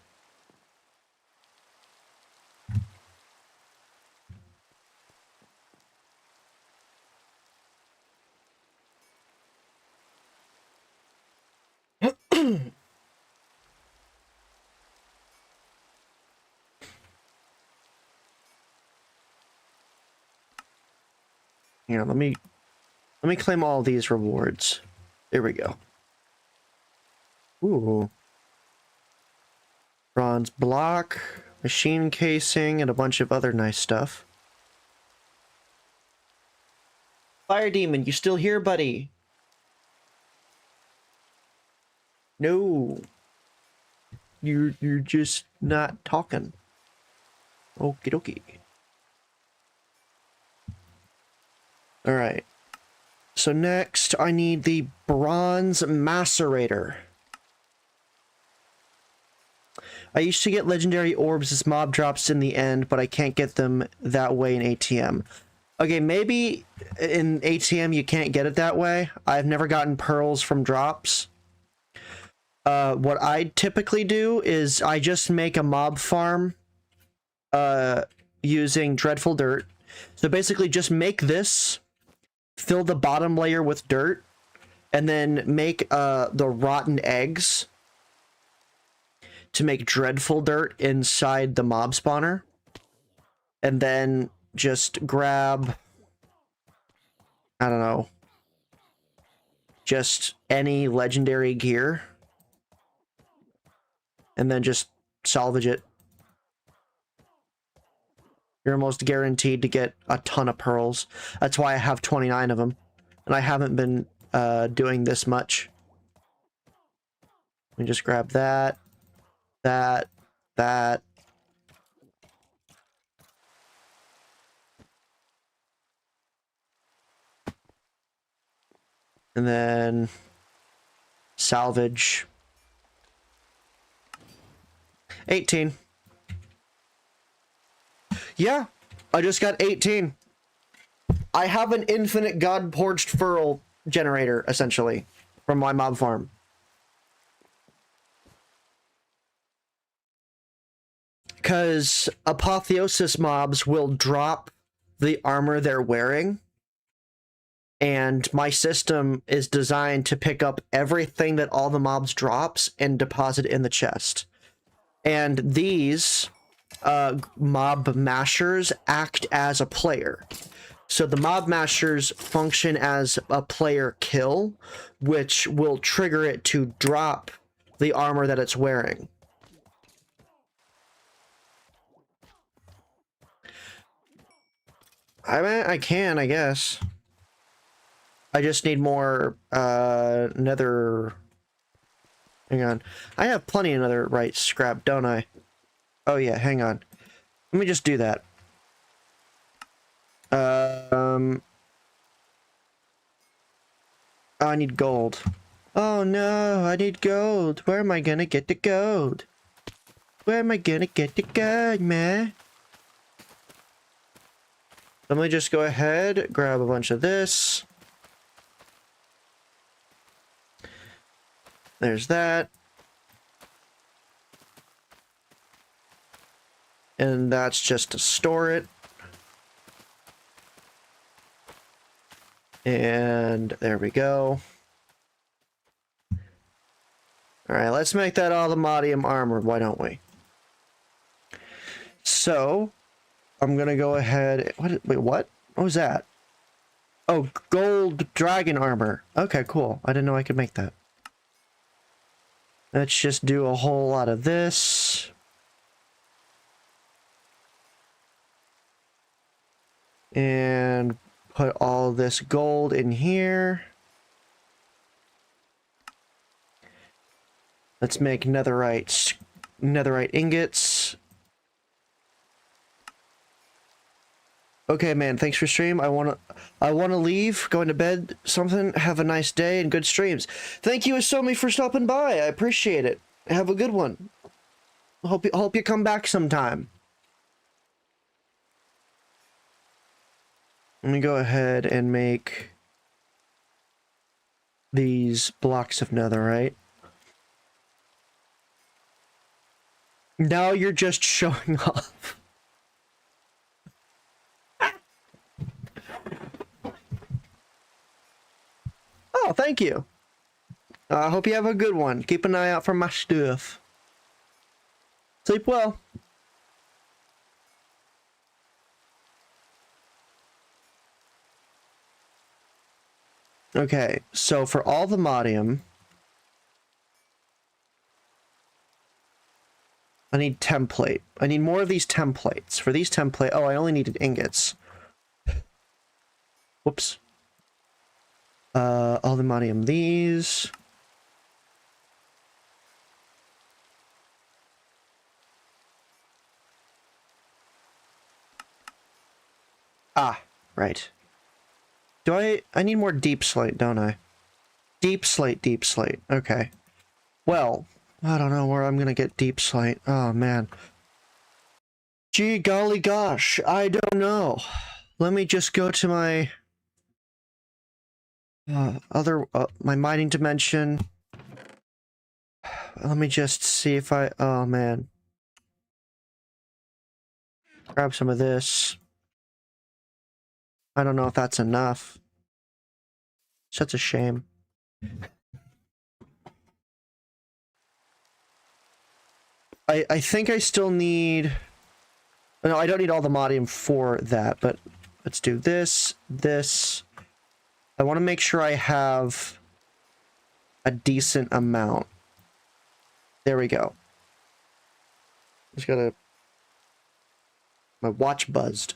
Speaker 2: Here, let me claim all these rewards. There we go. Ooh. Bronze block, machine casing, and a bunch of other nice stuff. Fire Demon, you still here, buddy? No. You're just not talking. Okie dokie. Alright. So next, I need the Bronze Macerator. I used to get legendary orbs as mob drops in the end, but I can't get them that way in ATM. Okay, maybe in ATM you can't get it that way. I've never gotten pearls from drops. What I typically do is I just make a mob farm using Dreadful Dirt. So basically just make this, fill the bottom layer with dirt, and then make the rotten eggs to make Dreadful Dirt inside the mob spawner. And then just grab, I don't know, just any legendary gear. And then just salvage it. You're almost guaranteed to get a ton of pearls. That's why I have 29 of them. And I haven't been doing this much. Let me just grab that. That. And then salvage. 18. Yeah, I just got 18. I have an infinite God-Porched Pearl generator, essentially, from my mob farm. Because Apotheosis mobs will drop the armor they're wearing. And my system is designed to pick up everything that all the mobs drops and deposit in the chest. And these mob mashers act as a player. So the mob mashers function as a player kill, which will trigger it to drop the armor that it's wearing. I mean, I can, I guess. I just need more nether. Hang on. I have plenty of netherite scrap, don't I? Oh yeah, hang on. Let me just do that. I need gold. Oh no, I need gold. Where am I gonna get the gold? Where am I gonna get the gold, man? Let me just go ahead, grab a bunch of this. There's that. And that's just to store it. And there we go. Alright, let's make that adamantium armor, why don't we? So, I'm gonna go ahead... Wait, what? What was that? Oh, gold dragon armor. Okay, cool. I didn't know I could make that. Let's just do a whole lot of this. And put all this gold in here. Let's make netherite ingots. Okay, man, thanks for stream. I wanna leave, going to bed, something. Have a nice day and good streams. Thank you, Asomi, for stopping by. I appreciate it. Have a good one. Hope you come back sometime. Let me go ahead and make these blocks of netherite. Now you're just showing off. Oh, thank you. I hope you have a good one. Keep an eye out for my stuff. Sleep well. Okay, so for all the modium, I need template. I need more of these templates. For these template, oh, I only needed ingots. Whoops. All the modium, these. Ah, right. I need more deep slate, don't I? Deep slate, deep slate. Okay. Well, I don't know where I'm gonna get deep slate. Oh, man. Gee, golly gosh, I don't know. Let me just go to my my mining dimension. Let me just see if oh man. Grab some of this. I don't know if that's enough. Such a shame. I think I still need... No, I don't need all the modium for that, but let's do this, this. I want to make sure I have a decent amount. There we go. Just gotta... My watch buzzed.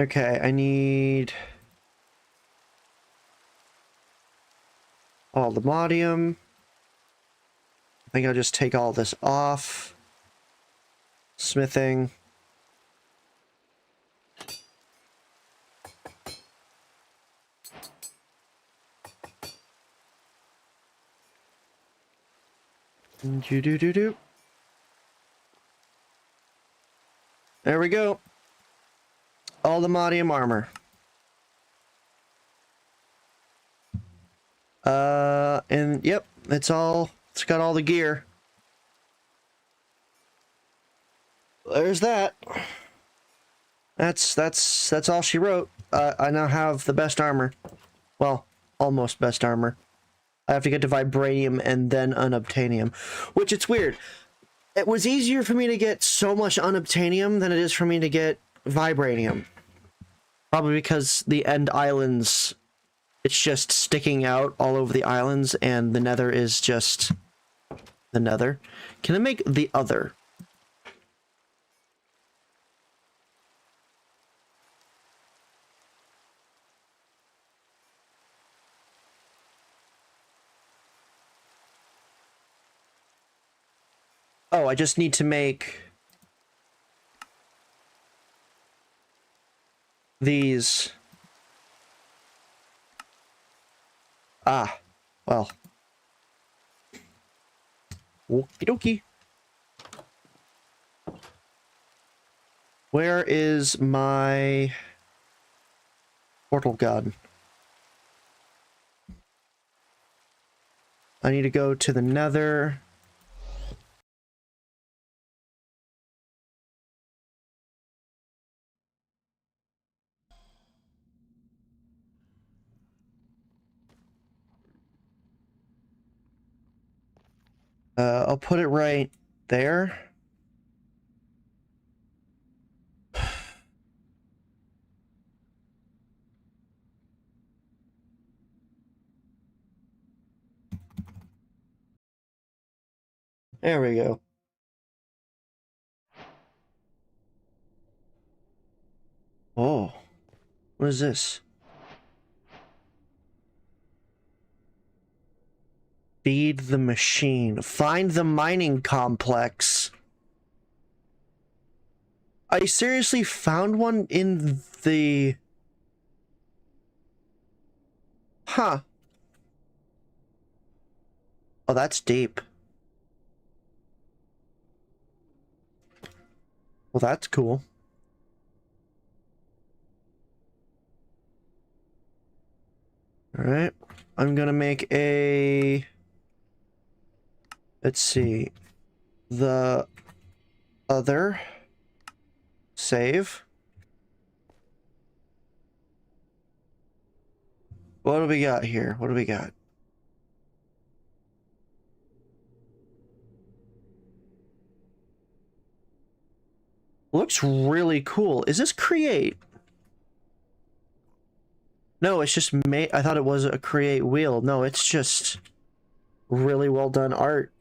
Speaker 2: Okay, I need all the modium. I think I'll just take all this off. Smithing. Do. There we go. All the modium armor. And yep, it's got all the gear. There's that. That's all she wrote. I now have the best armor. Well, almost best armor. I have to get to vibranium and then unobtainium, which it's weird. It was easier for me to get so much unobtainium than it is for me to get vibranium. Probably because the end islands, it's just sticking out all over the islands, and the nether is just the nether. Can I make the other? Oh, I just need to make these. Ah, well. Okie dokie. Where is my portal gun? I need to go to the nether. I'll put it right there. There we go. Oh, what is this? Feed the machine. Find the mining complex. I seriously found one in the... Huh. Oh, that's deep. Well, that's cool. Alright. I'm gonna make a... Let's see. The other... Save. What do we got here? What do we got? Looks really cool. Is this create? No, it's just made. I thought it was a create wheel. No, it's just really well done art.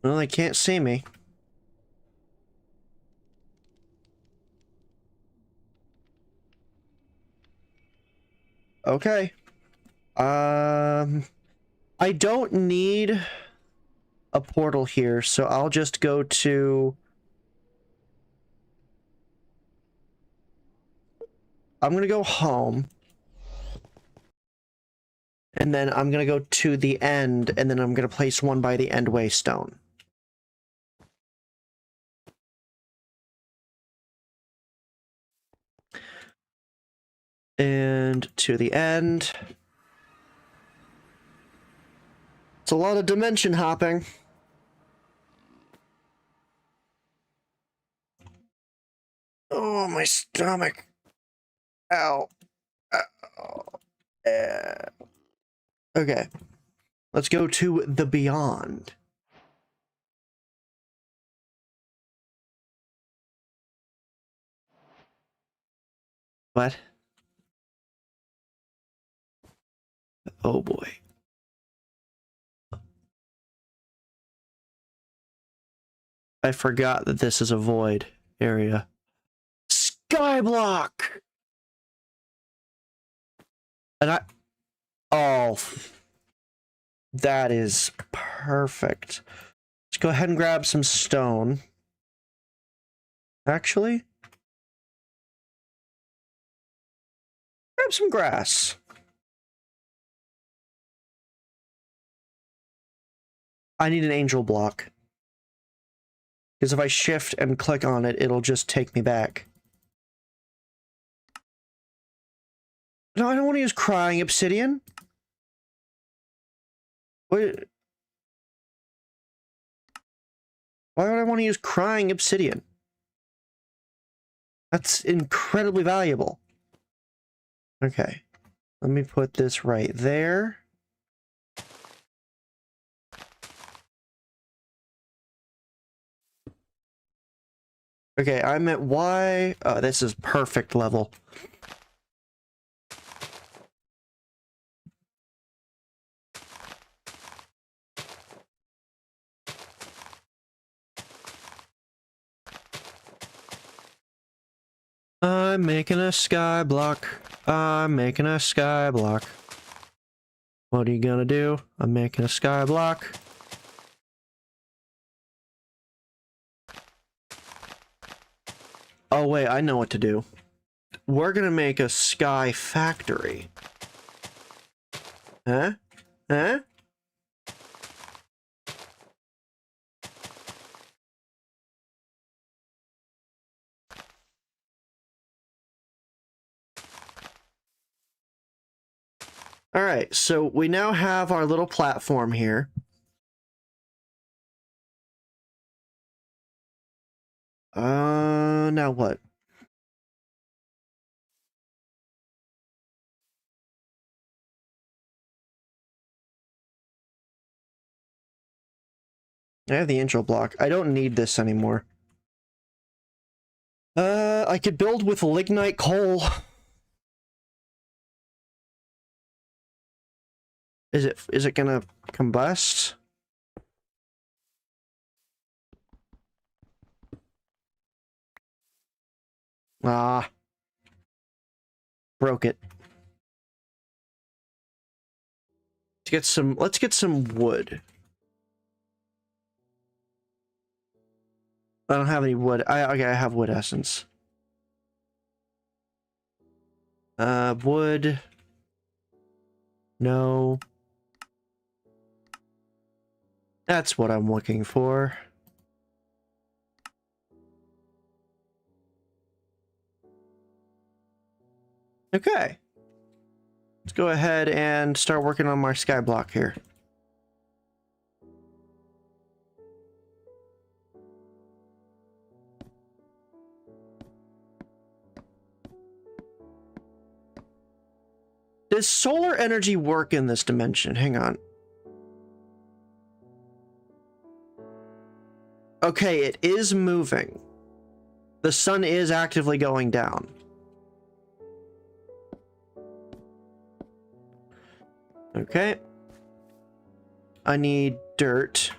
Speaker 2: Well, they can't see me. Okay. I don't need a portal here, so I'll just go to... I'm gonna go home. And then I'm gonna go to the end, and then I'm gonna place one by the endway stone. And to the end. It's a lot of dimension hopping. Oh, my stomach. Ow. Ow. Okay. Let's go to the beyond. What? Oh boy. I forgot that this is a void area. Skyblock! And I... Oh. That is perfect. Let's go ahead and grab some stone. Actually... Grab some grass. I need an angel block. Because if I shift and click on it, it'll just take me back. No, I don't want to use crying obsidian. What? Why would I want to use crying obsidian? That's incredibly valuable. Okay. Let me put this right there. Okay, I'm at Y. Oh, this is perfect level. I'm making a sky block. I'm making a sky block. What are you gonna do? I'm making a sky block. Oh wait, I know what to do. We're gonna make a sky factory. Huh? Huh? Alright, so we now have our little platform here. Now what? I have the intro block. I don't need this anymore. I could build with lignite coal. Is it gonna combust? Ah. Broke it. Let's get some wood. I don't have any wood. Okay, I have wood essence. Wood. No. That's what I'm looking for. Okay. Let's go ahead and start working on my sky block here. Does solar energy work in this dimension? Hang on. Okay, it is moving. The sun is actively going down. Okay. I need dirt.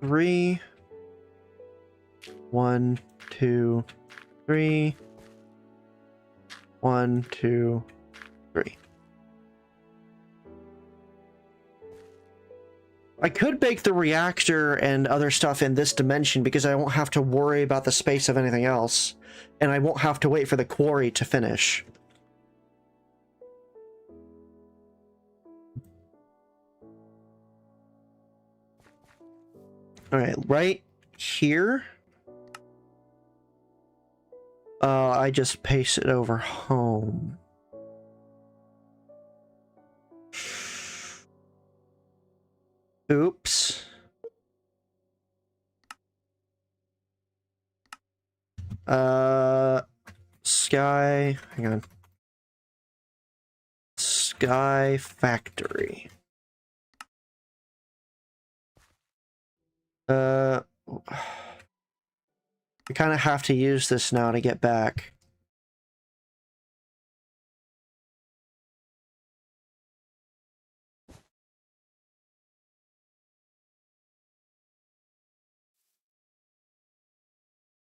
Speaker 2: Three. 1, 2, 3. 1, 2, 3. I could bake the reactor and other stuff in this dimension because I won't have to worry about the space of anything else. And I won't have to wait for the quarry to finish. Alright, right here. I just paste it over home. Oops. Sky, hang on. Sky Factory. I kind of have to use this now to get back.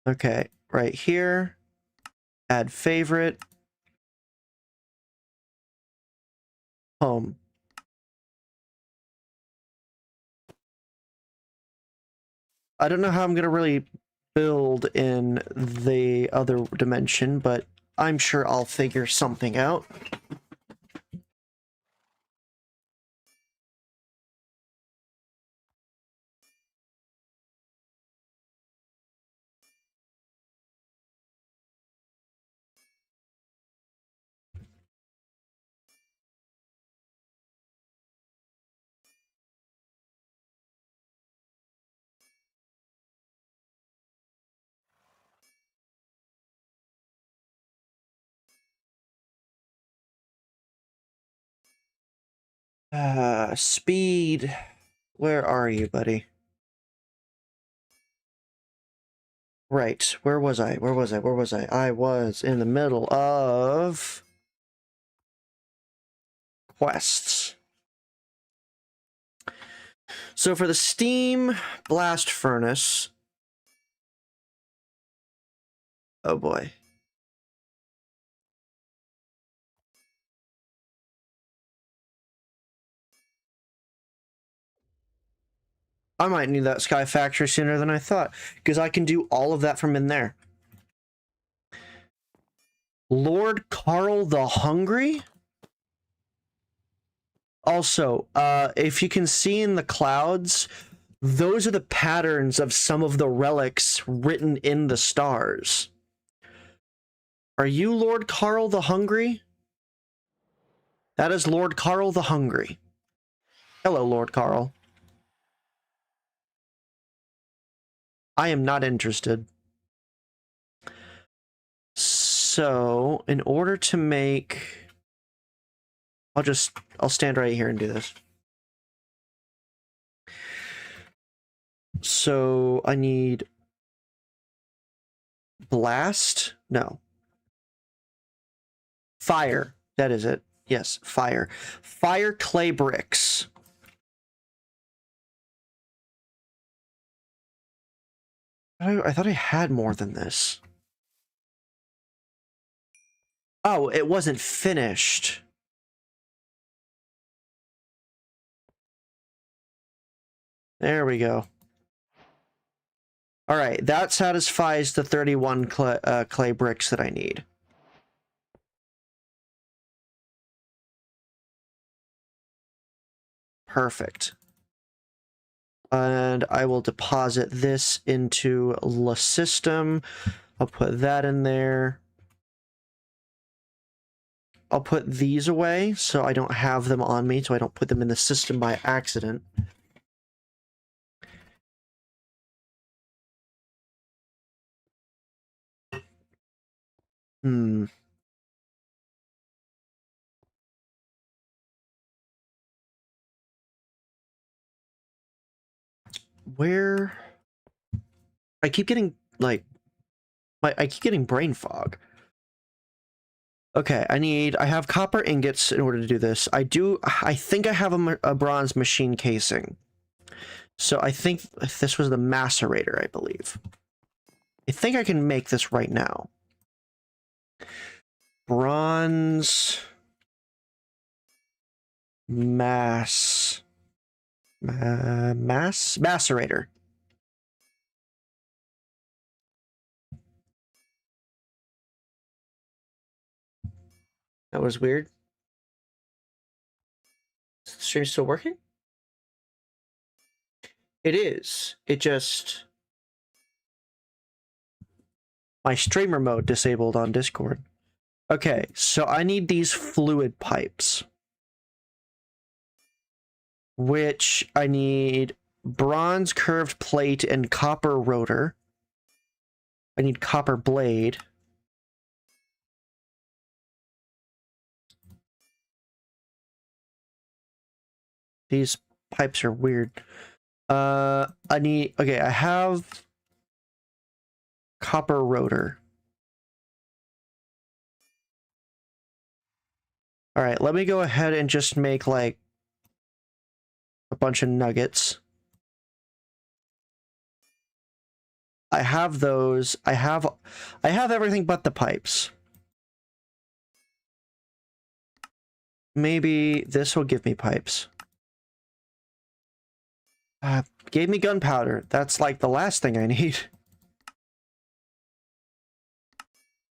Speaker 2: Okay, right here. Add favorite. Home. I don't know how I'm going to really build in the other dimension, but I'm sure I'll figure something out. Speed. Where are you, buddy? Right. Where was I? Where was I? Where was I? I was in the middle of quests. So for the steam blast furnace. Oh boy. I might need that Sky Factory sooner than I thought, because I can do all of that from in there. Lord Carl the Hungry? Also, if you can see in the clouds, those are the patterns of some of the relics written in the stars. Are you Lord Carl the Hungry? That is Lord Carl the Hungry. Hello, Lord Carl. I am not interested. So, in order to make... I'll stand right here and do this. So, I need... Blast? No. Fire. That is it. Yes, fire. Fire clay bricks. I thought I had more than this. Oh, it wasn't finished. There we go. All right, that satisfies the 31 clay bricks that I need. Perfect. And I will deposit this into the system. I'll put that in there. I'll put these away so I don't have them on me, so I don't put them in the system by accident. Where? I keep getting, like, I keep getting brain fog. Okay, I have copper ingots in order to do this. I think I have a bronze machine casing. So I think this was the macerator, I believe. I think I can make this right now. Bronze macerator. That was weird. Is the stream still working? It is. It just... My streamer mode disabled on Discord. Okay, so I need these fluid pipes. Which I need bronze curved plate and copper rotor. I need copper blade. These pipes are weird. I have copper rotor. All right, let me go ahead and just make like a bunch of nuggets. I have those. I have everything but the pipes. Maybe this will give me pipes. Gave me gunpowder. That's like the last thing I need.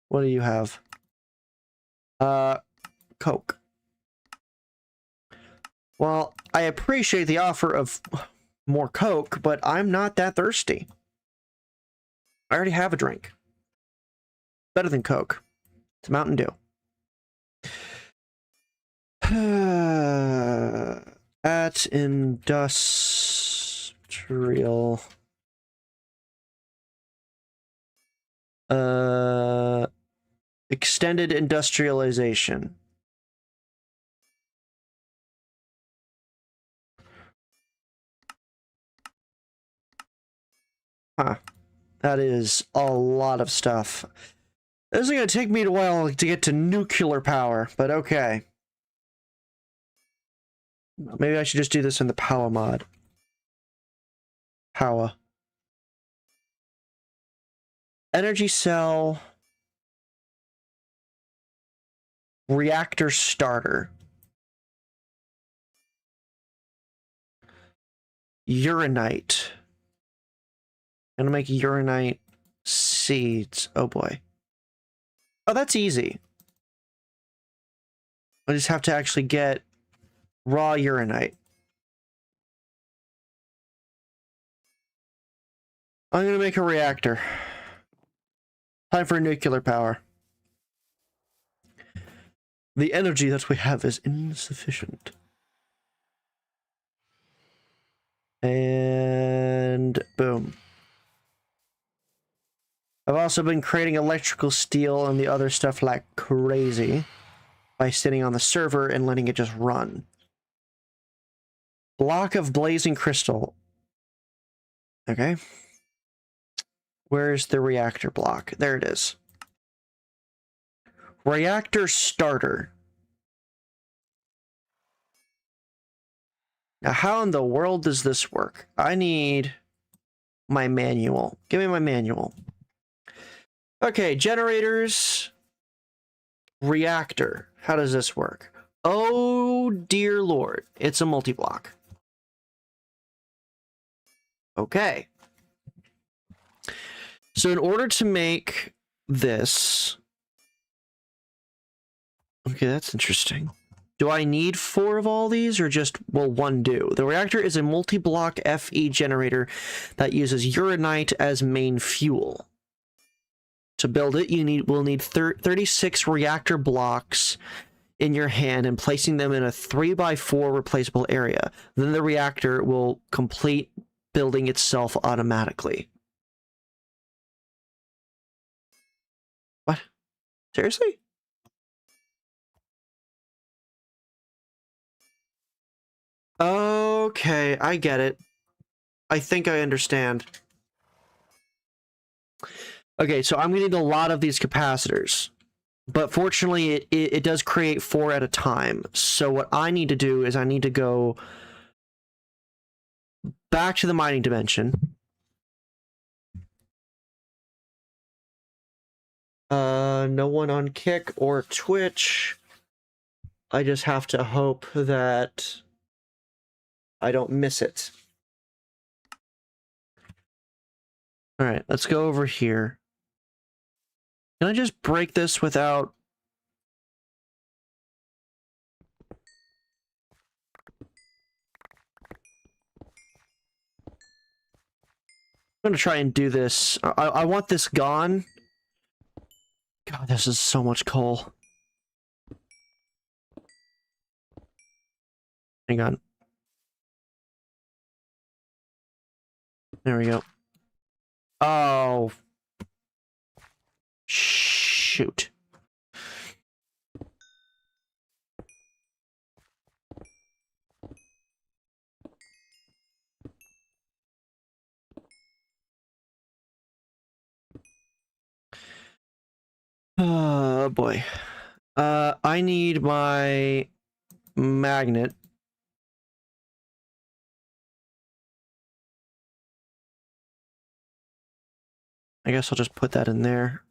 Speaker 2: What do you have? Coke. Well, I appreciate the offer of more Coke, but I'm not that thirsty. I already have a drink. Better than Coke. It's Mountain Dew. At industrial. Extended industrialization. Huh. That is a lot of stuff. This is going to take me a while to get to nuclear power, but okay. Maybe I should just do this in the power mod. Power. Energy cell. Reactor starter. Uranite. I'm gonna make uranite seeds. Oh boy. Oh, that's easy. I just have to actually get raw uranite. I'm gonna make a reactor. Time for nuclear power. The energy that we have is insufficient. And boom. I've also been creating electrical steel and the other stuff like crazy by sitting on the server and letting it just run. Block of blazing crystal. Okay. Where's the reactor block? There it is. Reactor starter. Now, how in the world does this work? I need my manual. Give me my manual. Okay, generators. Reactor. How does this work? Oh, dear Lord. It's a multi-block. Okay. So in order to make this... Okay, that's interesting. Do I need 4 of all these, or just will 1 do? The reactor is a multi-block Fe generator that uses uranite as main fuel. To build it, will need 36 reactor blocks in your hand and placing them in a 3x4 replaceable area. Then the reactor will complete building itself automatically. What? Seriously? Okay, I get it. I think I understand. Okay, so I'm going to need a lot of these capacitors. But fortunately, it does create 4 at a time. So what I need to do is I need to go back to the mining dimension. No one on Kick or Twitch. I just have to hope that I don't miss it. All right, let's go over here. Can I just break this without... I'm gonna try and do this. I want this gone. God, this is so much coal. Hang on. There we go. Oh. Shoot. Oh boy. I need my magnet. I guess I'll just put that in there.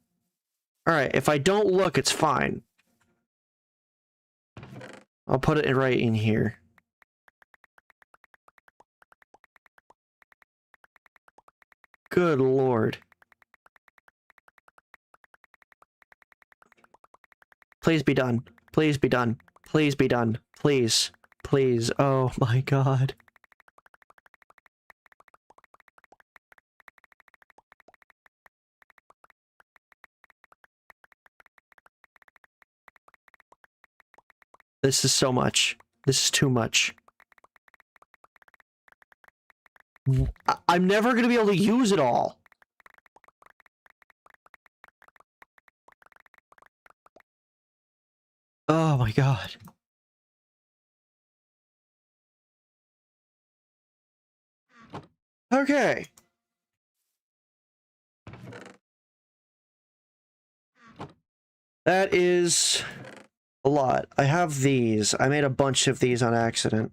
Speaker 2: Alright, if I don't look, it's fine. I'll put it right in here. Good lord. Please be done. Please be done. Please be done. Please. Please. Oh my god. This is so much. This is too much. I'm never going to be able to use it all. Oh my god. Okay. That is a lot. I have these. I made a bunch of these on accident.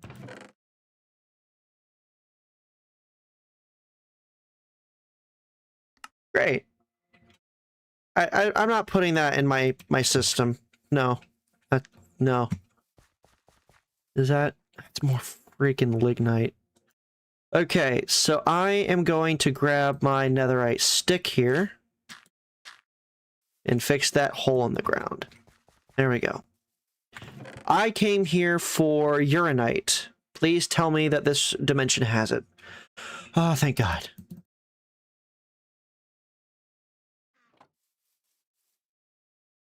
Speaker 2: Great. I'm not putting that in my system. No. No. Is that... It's more freaking lignite. Okay, so I am going to grab my netherite stick here and fix that hole in the ground. There we go. I came here for uranite. Please tell me that this dimension has it. Oh, thank God.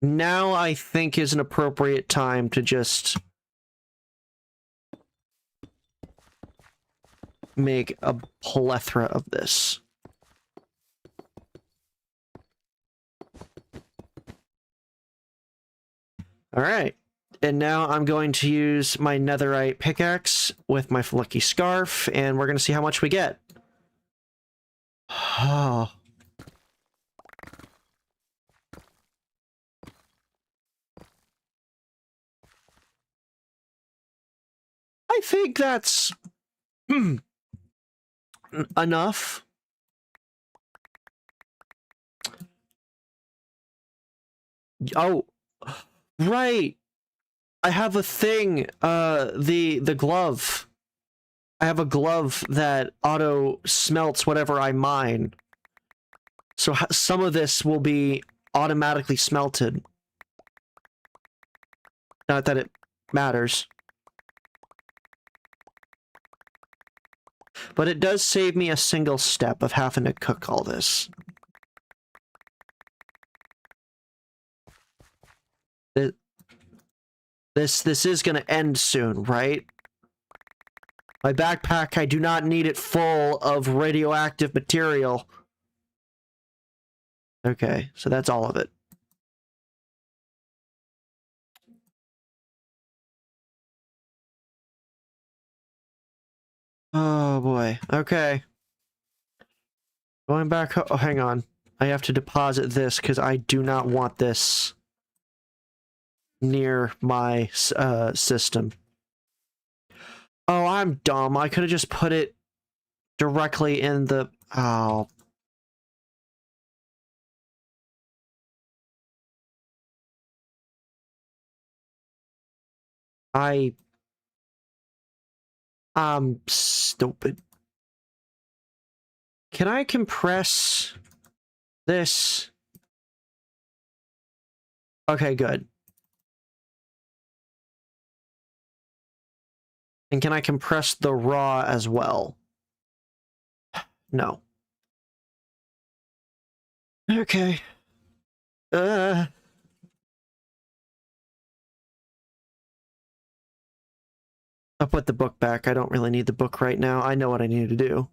Speaker 2: Now I think is an appropriate time to just make a plethora of this. All right. And now I'm going to use my netherite pickaxe with my lucky scarf, and we're going to see how much we get. Oh. I think that's enough. Oh, right. I have a thing. The glove. I have a glove that auto smelts whatever I mine. So some of this will be automatically smelted. Not that it matters. But it does save me a single step of having to cook all this. This is gonna end soon, right? My backpack, I do not need it full of radioactive material. Okay, so that's all of it. Oh boy, okay. Going back, oh, hang on. I have to deposit this because I do not want this near my system. Oh, I'm dumb. I could have just put it directly in the... Oh. I'm stupid. Can I compress this? Okay, good. And can I compress the raw as well? No. Okay. I'll put the book back. I don't really need the book right now. I know what I need to do.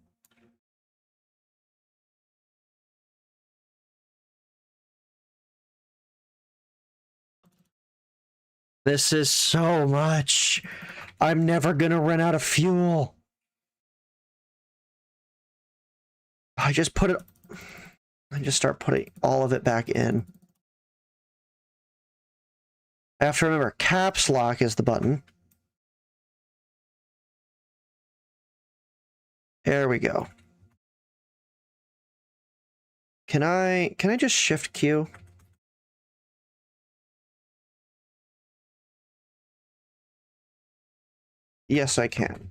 Speaker 2: This is so much. I'm never gonna run out of fuel. I just put it... I just start putting all of it back in. I have to remember, caps lock is the button. There we go. Can I just shift Q? Yes, I can.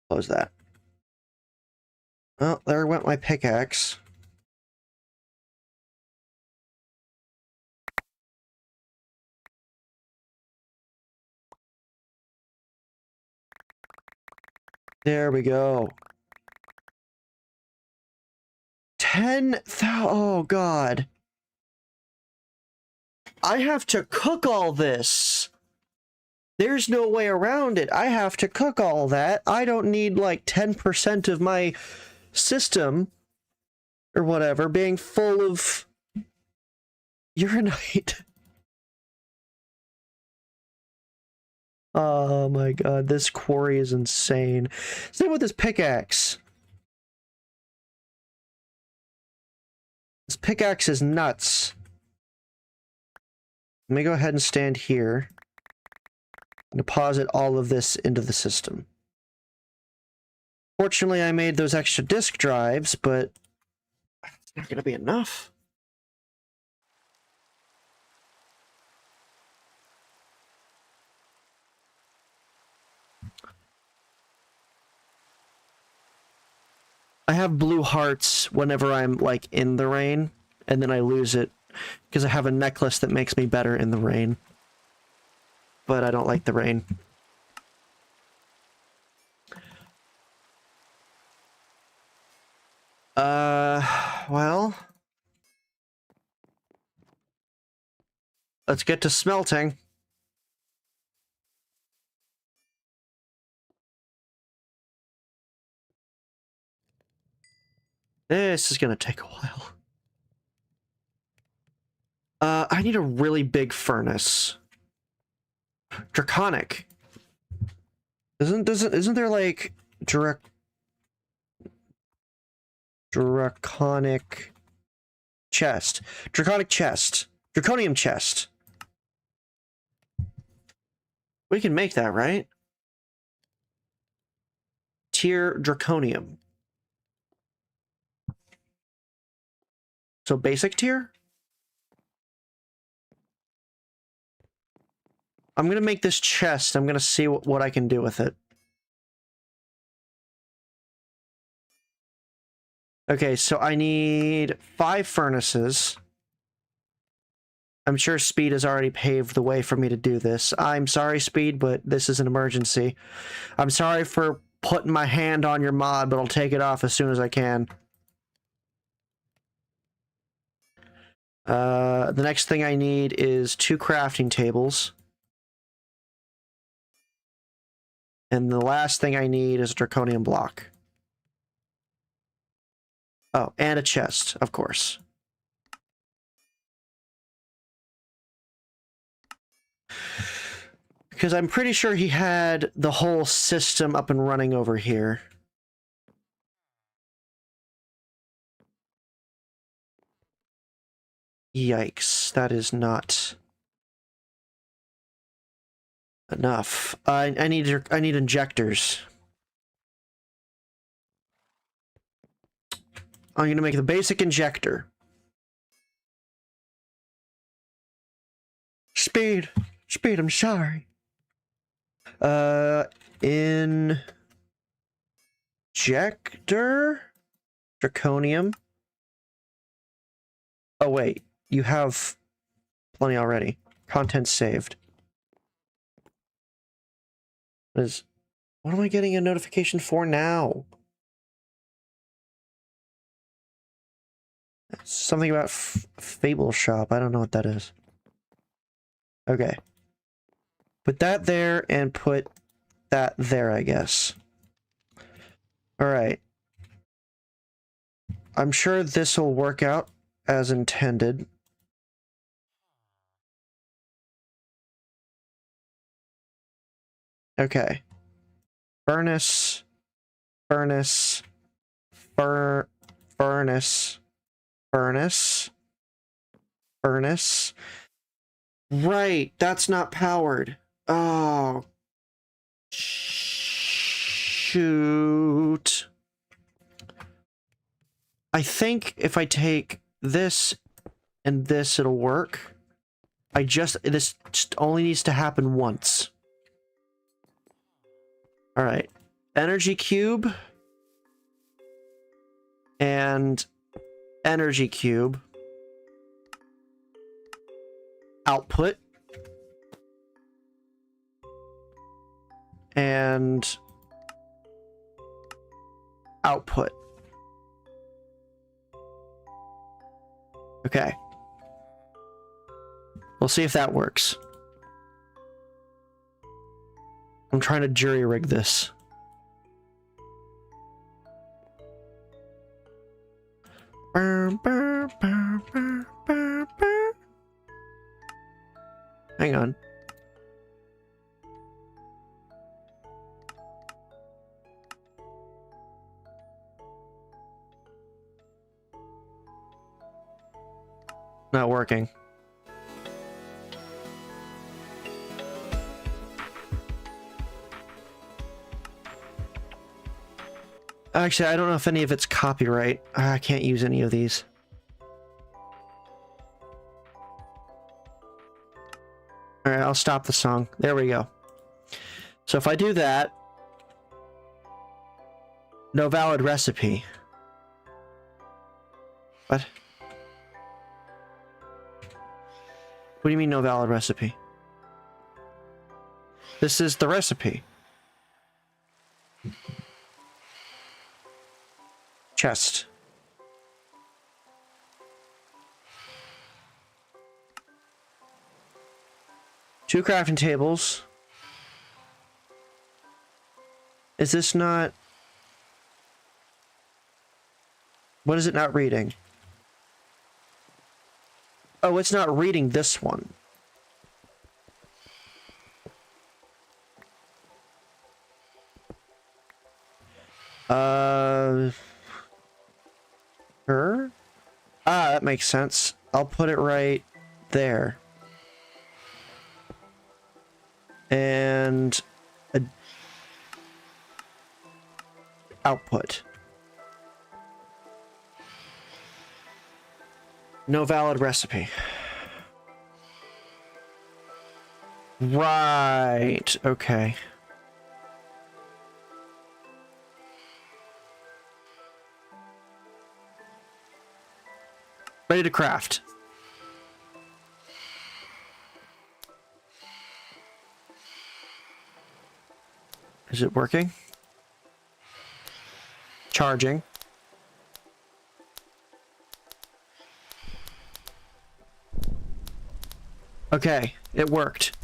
Speaker 2: Close that. Well, there went my pickaxe. There we go. 10,000. Oh, God. I have to cook all this. There's no way around it. I have to cook all that. I don't need like 10% of my system or whatever being full of uranite. Oh my God, this quarry is insane. Same with this pickaxe. This pickaxe is nuts. Let me go ahead and stand here. Deposit all of this into the system. Fortunately, I made those extra disk drives, but it's not going to be enough. I have blue hearts whenever I'm, like, in the rain, and then I lose it, because I have a necklace that makes me better in the rain. But I don't like the rain. Well... Let's get to smelting. This is gonna take a while. I need a really big furnace. Draconic. Isn't there like draconic chest? Draconic chest. Draconium chest. We can make that, right? Tier Draconium. So basic tier? I'm gonna make this chest. I'm gonna see what I can do with it. Okay, so I need 5 furnaces. I'm sure Speed has already paved the way for me to do this. I'm sorry, Speed, but this is an emergency. I'm sorry for putting my hand on your mod, but I'll take it off as soon as I can. The next thing I need is 2 crafting tables. And the last thing I need is a draconium block. Oh, and a chest, of course. Because I'm pretty sure he had the whole system up and running over here. Yikes, that is not enough. I need injectors. I'm gonna make the basic injector. Speed, I'm sorry. Injector? Draconium? Oh wait, you have plenty already. Content saved. What am I getting a notification for now? Something about Fable Shop. I don't know what that is. Okay. Put that there and put that there, I guess. Alright. I'm sure this will work out as intended. Okay. Furnace. Furnace. Furnace. Furnace. Furnace. Right, that's not powered. Oh. Shoot. I think if I take this and this, it'll work. This just only needs to happen once. Alright. Energy cube. And energy cube. Output. And output. Okay. We'll see if that works. I'm trying to jury rig this. Hang on. Not working. Actually, I don't know if any of it's copyright. I can't use any of these. Alright, I'll stop the song. There we go. So if I do that... No valid recipe. What? What do you mean no valid recipe? This is the recipe. Chest. Two crafting tables. Is this not... What is it not reading? Oh, it's not reading this one. Sure. Ah, that makes sense. I'll put it right there. and a output. No valid recipe. Right. Okay. Ready to craft. Is it working? Charging. Okay, it worked.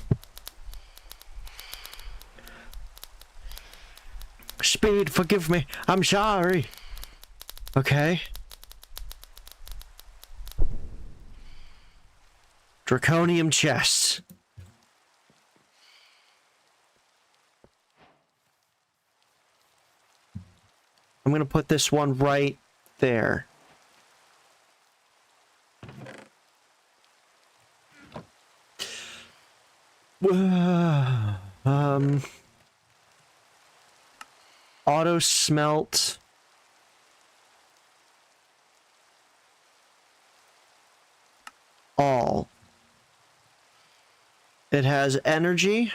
Speaker 2: Speed, forgive me. I'm sorry. Okay. Draconium chests. I'm gonna put this one right there. Auto smelt. All. It has energy.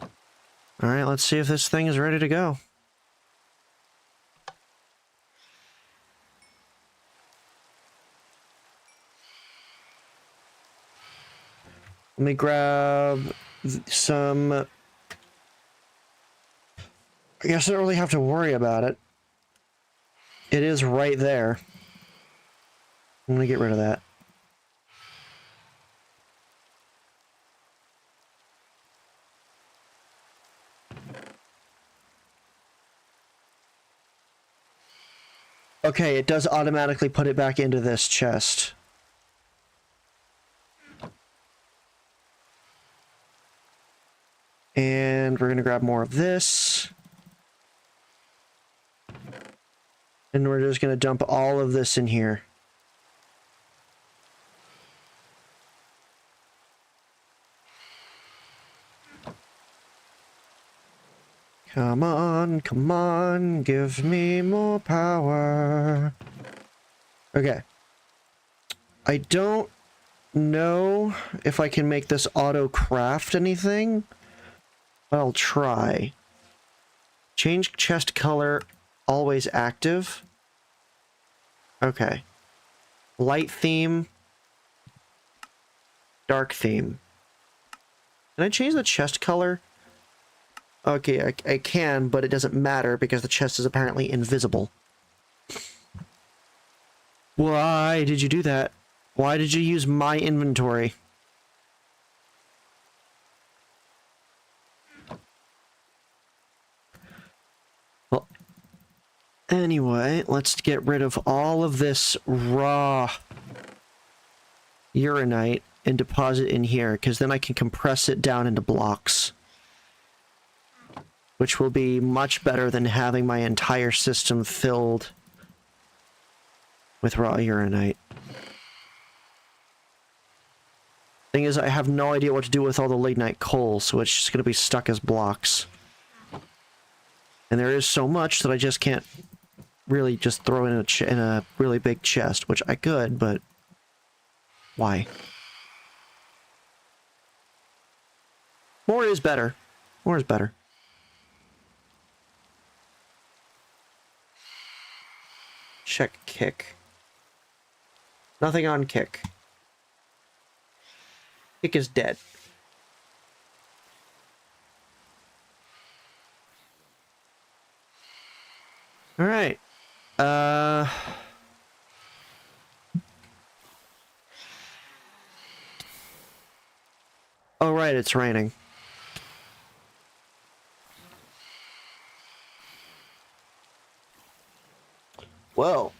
Speaker 2: All right, let's see if this thing is ready to go. Let me grab some. I guess I don't really have to worry about it. It is right there. I'm gonna get rid of that. Okay, it does automatically put it back into this chest. And we're gonna grab more of this. And we're just gonna dump all of this in here. Come on, give me more power. Okay. I don't know if I can make this auto craft anything, but I'll try. Change chest color, always active. Okay. Light theme, dark theme. Can I change the chest color? Okay, I can, but it doesn't matter because the chest is apparently invisible. Why did you do that? Why did you use my inventory? Well, anyway, let's get rid of all of this raw uranite and deposit in here, because then I can compress it down into blocks. Which will be much better than having my entire system filled with raw uranite. Thing is, I have no idea what to do with all the lignite coal, so it's just going to be stuck as blocks. And there is so much that I just can't really just throw in a really big chest, which I could, but why? More is better. More is better. Check kick. Nothing on kick. Kick is dead. All right. Oh, right, it's raining. Whoa.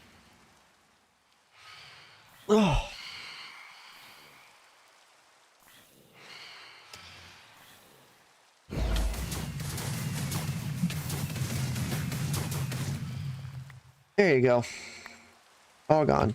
Speaker 2: Oh. There you go. All gone.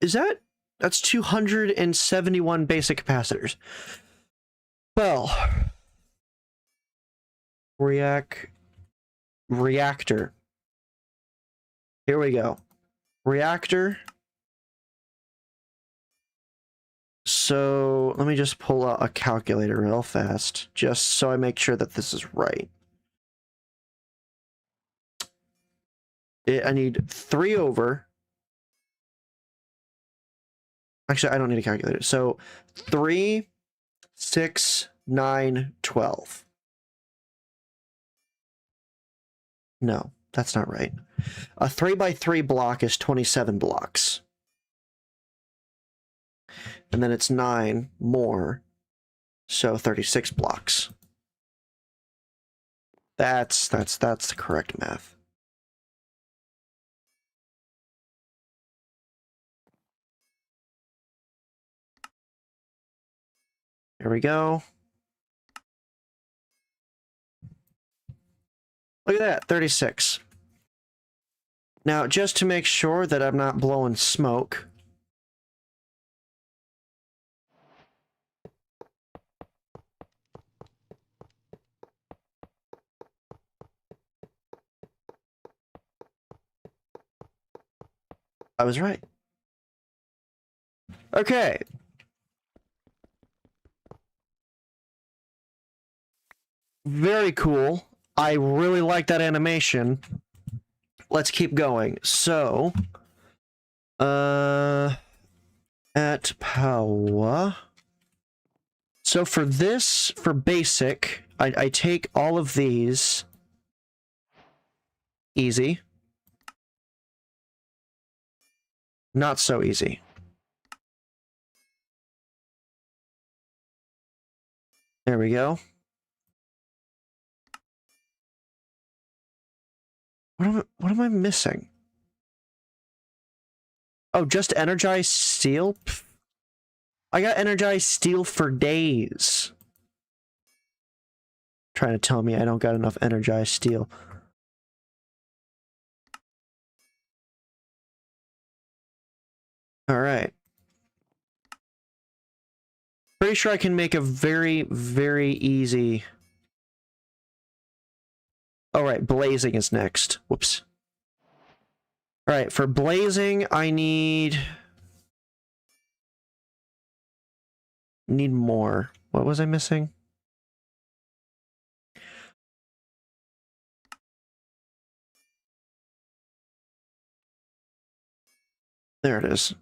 Speaker 2: is that? That's 271 basic capacitors. Well, reactor. Here we go. Reactor. So let me just pull out a calculator real fast, just so I make sure that this is right. I need 3 over. Actually, I don't need a calculator. So 3, 6, 9, 12. No, that's not right. A 3x3 block is 27 blocks. And then it's 9 more, so 36 blocks. That's the correct math. Here we go. Look at that, 36. Now, just to make sure that I'm not blowing smoke, I was right. Okay. Very cool. I really like that animation. Let's keep going. So, at power. So for this, for basic, I take all of these. Easy. Not so easy. There we go. What am I missing? Oh, just energized steel? Pff. I got energized steel for days. Trying to tell me I don't got enough energized steel. All right. Pretty sure I can make a very, very easy... All right, blazing is next. Whoops. All right, for blazing, I need more. What was I missing? There it is.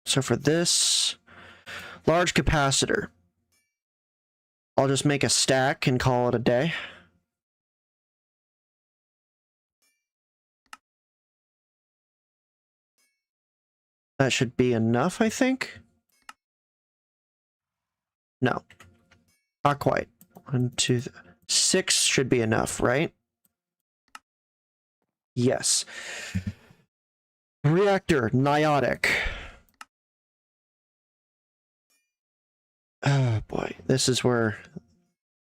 Speaker 2: So for this large capacitor, I'll just make a stack and call it a day. That should be enough, I think. No, not quite. 1, 2, 6 should be enough, right? Yes. Reactor, niotic. Oh boy, this is where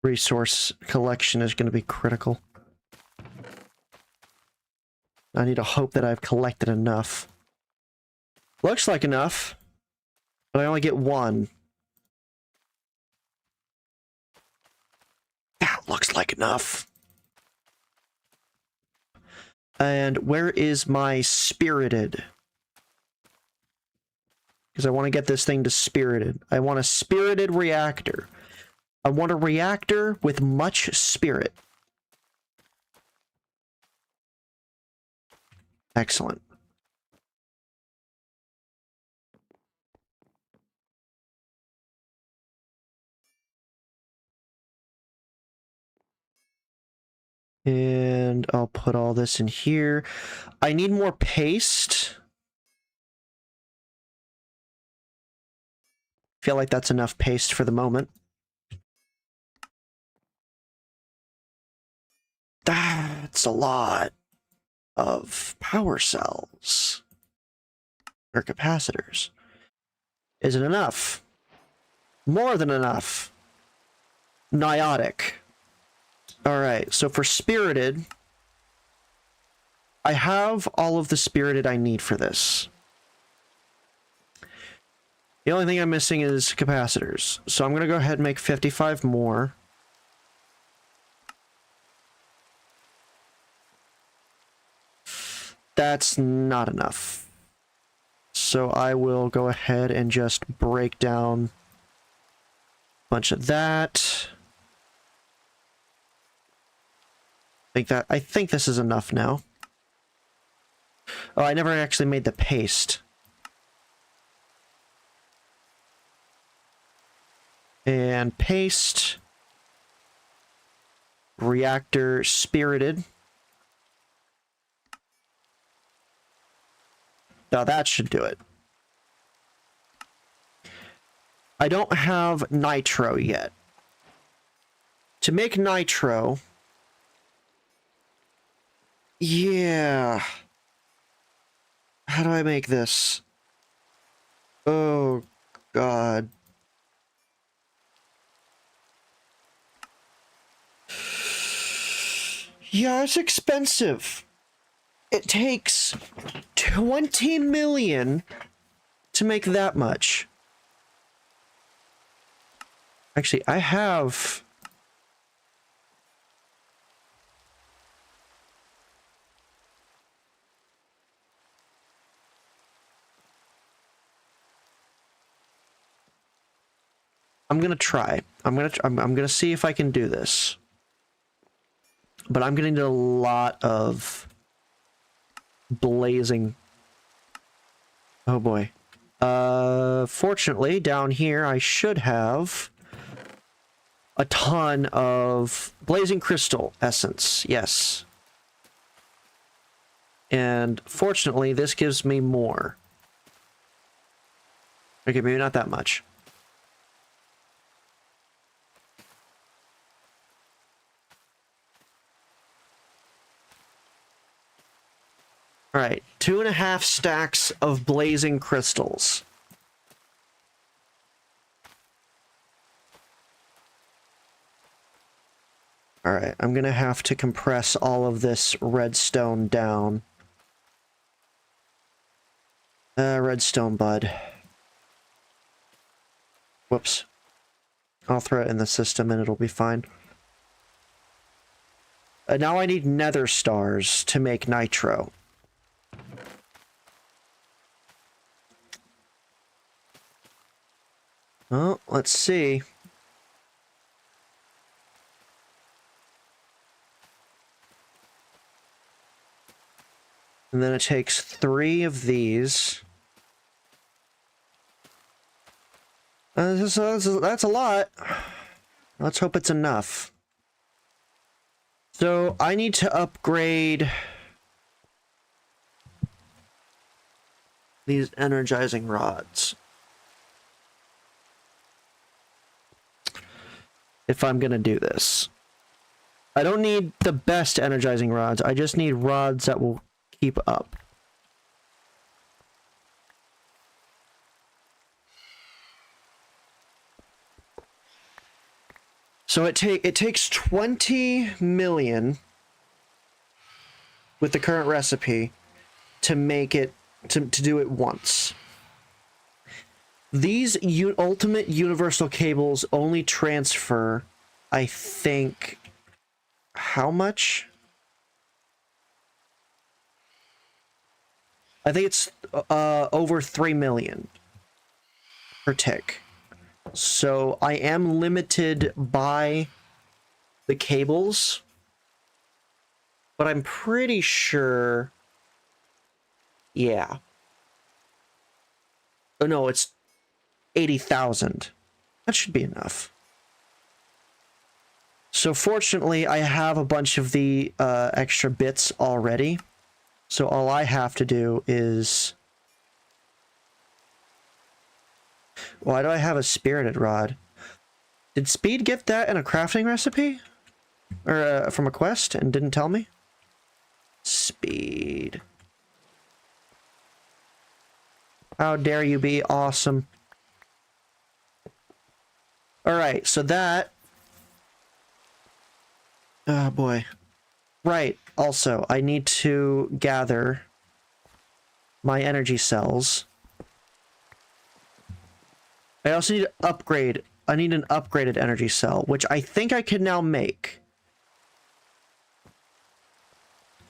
Speaker 2: resource collection is going to be critical. I need to hope that I've collected enough. Looks like enough, but I only get 1. That looks like enough. And where is my spirited? Because I want to get this thing to spirited. I want a spirited reactor. I want a reactor with much spirit. Excellent. And I'll put all this in here. I need more paste. Feel like that's enough paste for the moment. That's a lot of power cells or capacitors. Is it enough? More than enough. Niotic. All right, so for spirited, I have all of the spirited I need for this. The only thing I'm missing is capacitors. So I'm going to go ahead and make 55 more. That's not enough. So I will go ahead and just break down a bunch of that. I think this is enough now. Oh, I never actually made the paste. And paste. Reactor spirited. Now that should do it. I don't have nitro yet. To make nitro... Yeah. How do I make this? Oh, God. Yeah, it's expensive. It takes 20 million to make that much. Actually, I have... I'm gonna try. I'm gonna see if I can do this. But I'm gonna need a lot of blazing. Oh boy. Fortunately, down here I should have a ton of blazing crystal essence. Yes. And fortunately, this gives me more. Okay, maybe not that much. All right, 2.5 stacks of blazing crystals. All right, I'm gonna have to compress all of this redstone down. Redstone bud. Whoops. I'll throw it in the system and it'll be fine. Now I need nether stars to make nitro. Well, let's see. And then it takes 3 of these. That's a lot. Let's hope it's enough. So I need to upgrade these energizing rods. If I'm gonna do this. I don't need the best energizing rods. I just need rods that will keep up. So it takes 20 million with the current recipe to make it to do it once. These ultimate universal cables only transfer, I think, how much? I think it's over 3 million per tick. So I am limited by the cables, but I'm pretty sure, yeah. Oh no, it's 80,000. That should be enough. So fortunately, I have a bunch of the extra bits already. So all I have to do is... Why do I have a spirited rod? Did Speed get that in a crafting recipe? Or from a quest and didn't tell me? Speed. How dare you be awesome. Alright, so that... Oh boy. Right. Also, I need to gather my energy cells. I also need to upgrade. I need an upgraded energy cell, which I think I can now make.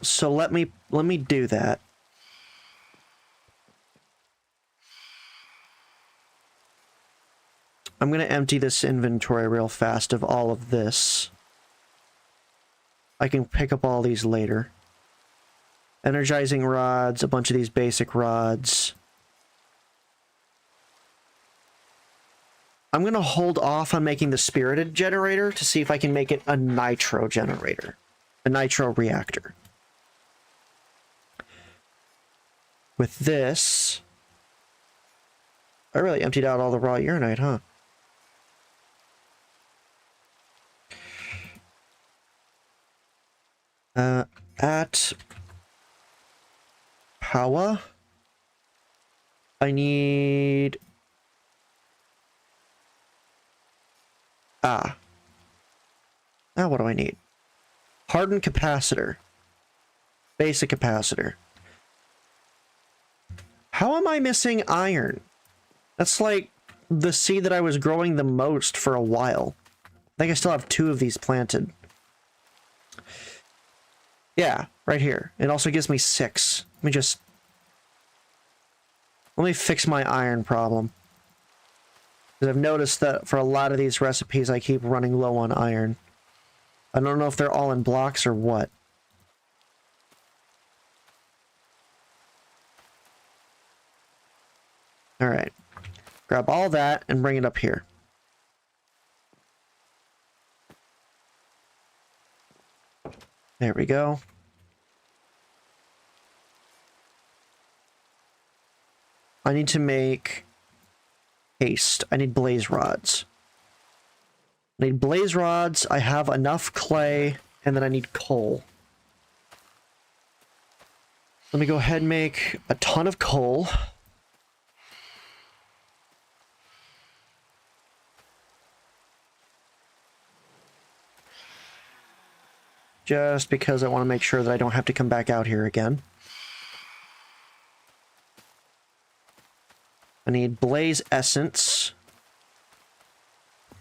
Speaker 2: So let me do that. I'm going to empty this inventory real fast of all of this. I can pick up all these later. Energizing rods, a bunch of these basic rods. I'm going to hold off on making the spirited generator to see if I can make it a nitro generator. A nitro reactor. With this... I really emptied out all the raw uranite, huh? At power, I need... Now what do I need? Hardened capacitor. Basic capacitor. How am I missing iron? That's like the seed that I was growing the most for a while. I think I still have 2 of these planted. Yeah, right here. It also gives me 6. Let me fix my iron problem. Because I've noticed that for a lot of these recipes, I keep running low on iron. I don't know if they're all in blocks or what. Alright. Grab all that and bring it up here. There we go. I need to make haste. I need blaze rods. I need blaze rods. I have enough clay, and then I need coal. Let me go ahead and make a ton of coal. Just because I want to make sure that I don't have to come back out here again. I need blaze essence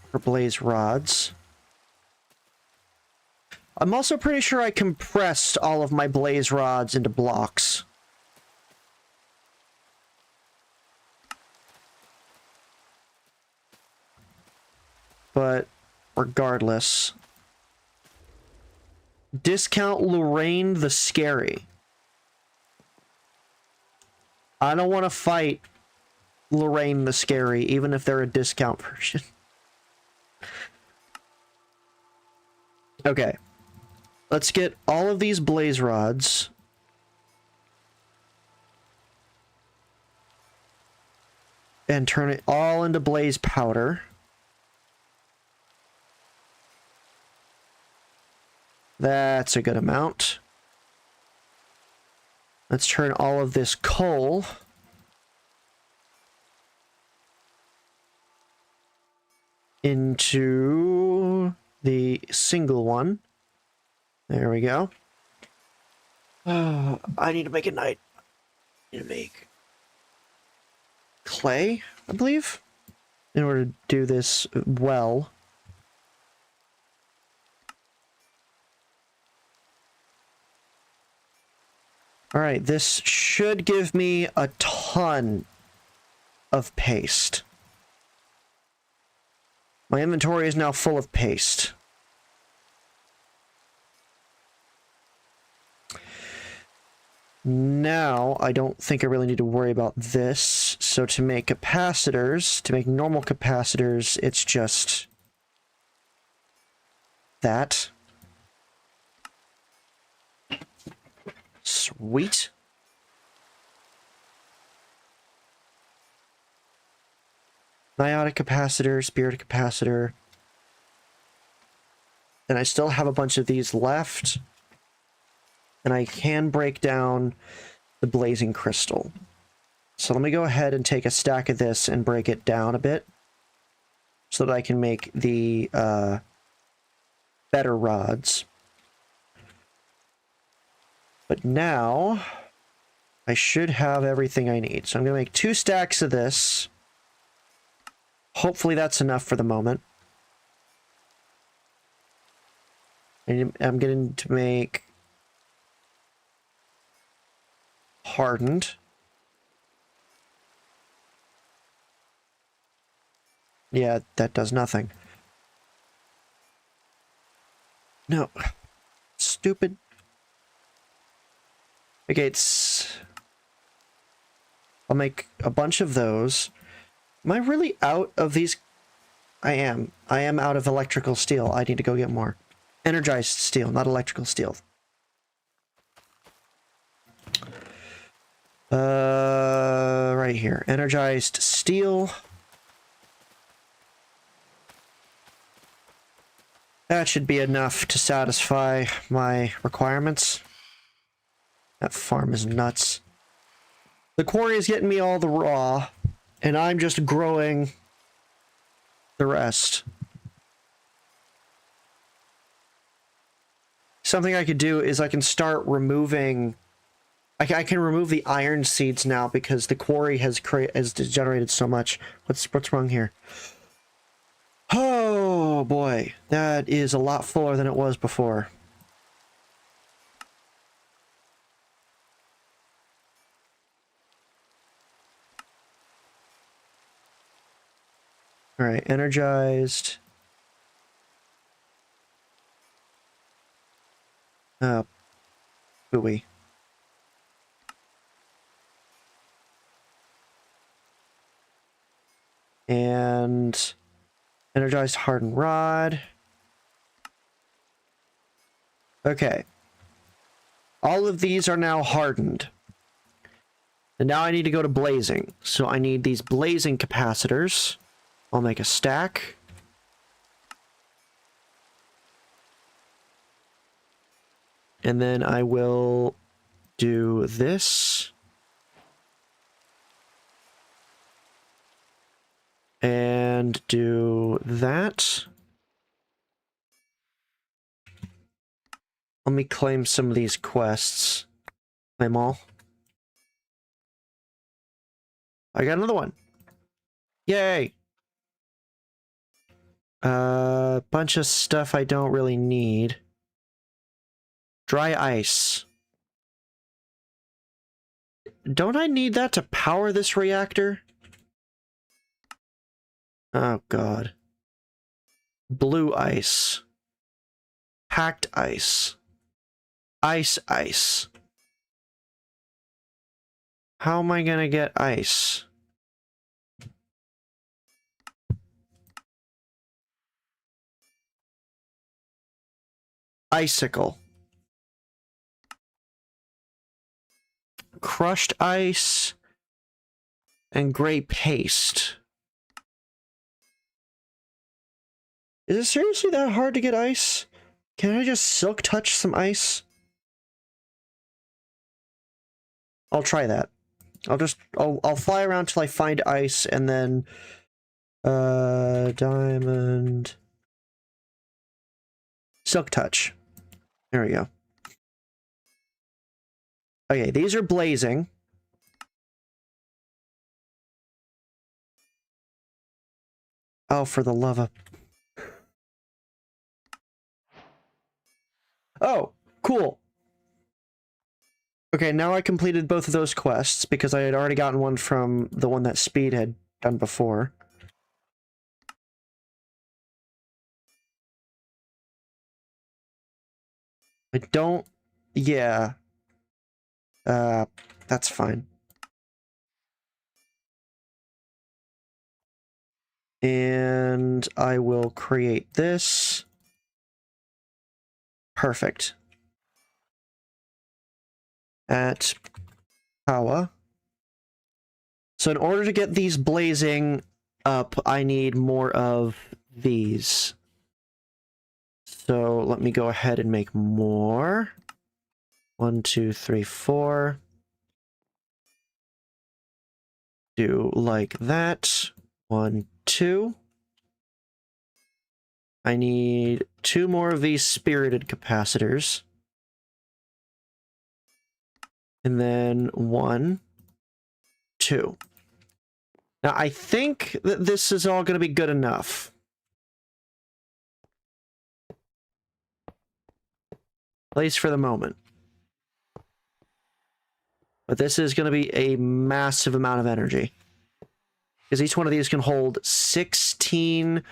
Speaker 2: for blaze rods. I'm also pretty sure I compressed all of my blaze rods into blocks. But regardless... Discount Lorraine the Scary. I don't want to fight Lorraine the Scary, even if they're a discount version. Okay. Let's get all of these blaze rods. And turn it all into blaze powder. That's a good amount. Let's turn all of this coal into the single one. There we go. I need to make a night. I need to make clay, I believe, in order to do this well. Alright, this should give me a ton of paste. My inventory is now full of paste. Now, I don't think I really need to worry about this. So to make capacitors, to make normal capacitors, it's just that. Sweet. Niotic capacitor, spirit capacitor. And I still have a bunch of these left. And I can break down the blazing crystal. So let me go ahead and take a stack of this and break it down a bit. So that I can make the better rods. But now I should have everything I need. So I'm going to make 2 stacks of this. Hopefully that's enough for the moment. And I'm going to make hardened. Yeah, that does nothing. No. Stupid. Okay, I'll make a bunch of those. Am I really out of these? I am. I am out of electrical steel. I need to go get more. Energized steel, not electrical steel. Right here. Energized steel. That should be enough to satisfy my requirements. That farm is nuts. The quarry is getting me all the raw, and I'm just growing the rest. Something I could do is I can start removing... I can remove the iron seeds now because the quarry has generated so much. What's wrong here? Oh boy, that is a lot fuller than it was before. All right, energized. Buoy. And energized hardened rod. Okay. All of these are now hardened. And now I need to go to blazing. So I need these blazing capacitors. I'll make a stack. And then I will do this. And do that. Let me claim some of these quests. Claim all. I got another one. Yay! Bunch of stuff I don't really need. Dry ice. Don't I need that to power this reactor? Oh, God. Blue ice. Packed ice. Ice. How am I gonna get ice? Icicle. Crushed ice. And gray paste. Is it seriously that hard to get ice? Can I just silk touch some ice? I'll try that. I'll fly around till I find ice and then diamond silk touch. There we go. Okay, these are blazing. Oh, for the love of... Oh, cool. Okay, now I completed both of those quests because I had already gotten one from the one that Speed had done before. I don't... Yeah. That's fine. And I will create this. Perfect. At power. So in order to get these blazing up, I need more of these. So let me go ahead and make more. 1, 2, 3, 4. Do like that. 1, 2. I need 2 more of these spirited capacitors. And then 1, 2. Now, I think that this is all going to be good enough. At least for the moment. But this is going to be a massive amount of energy. Because each one of these can hold 16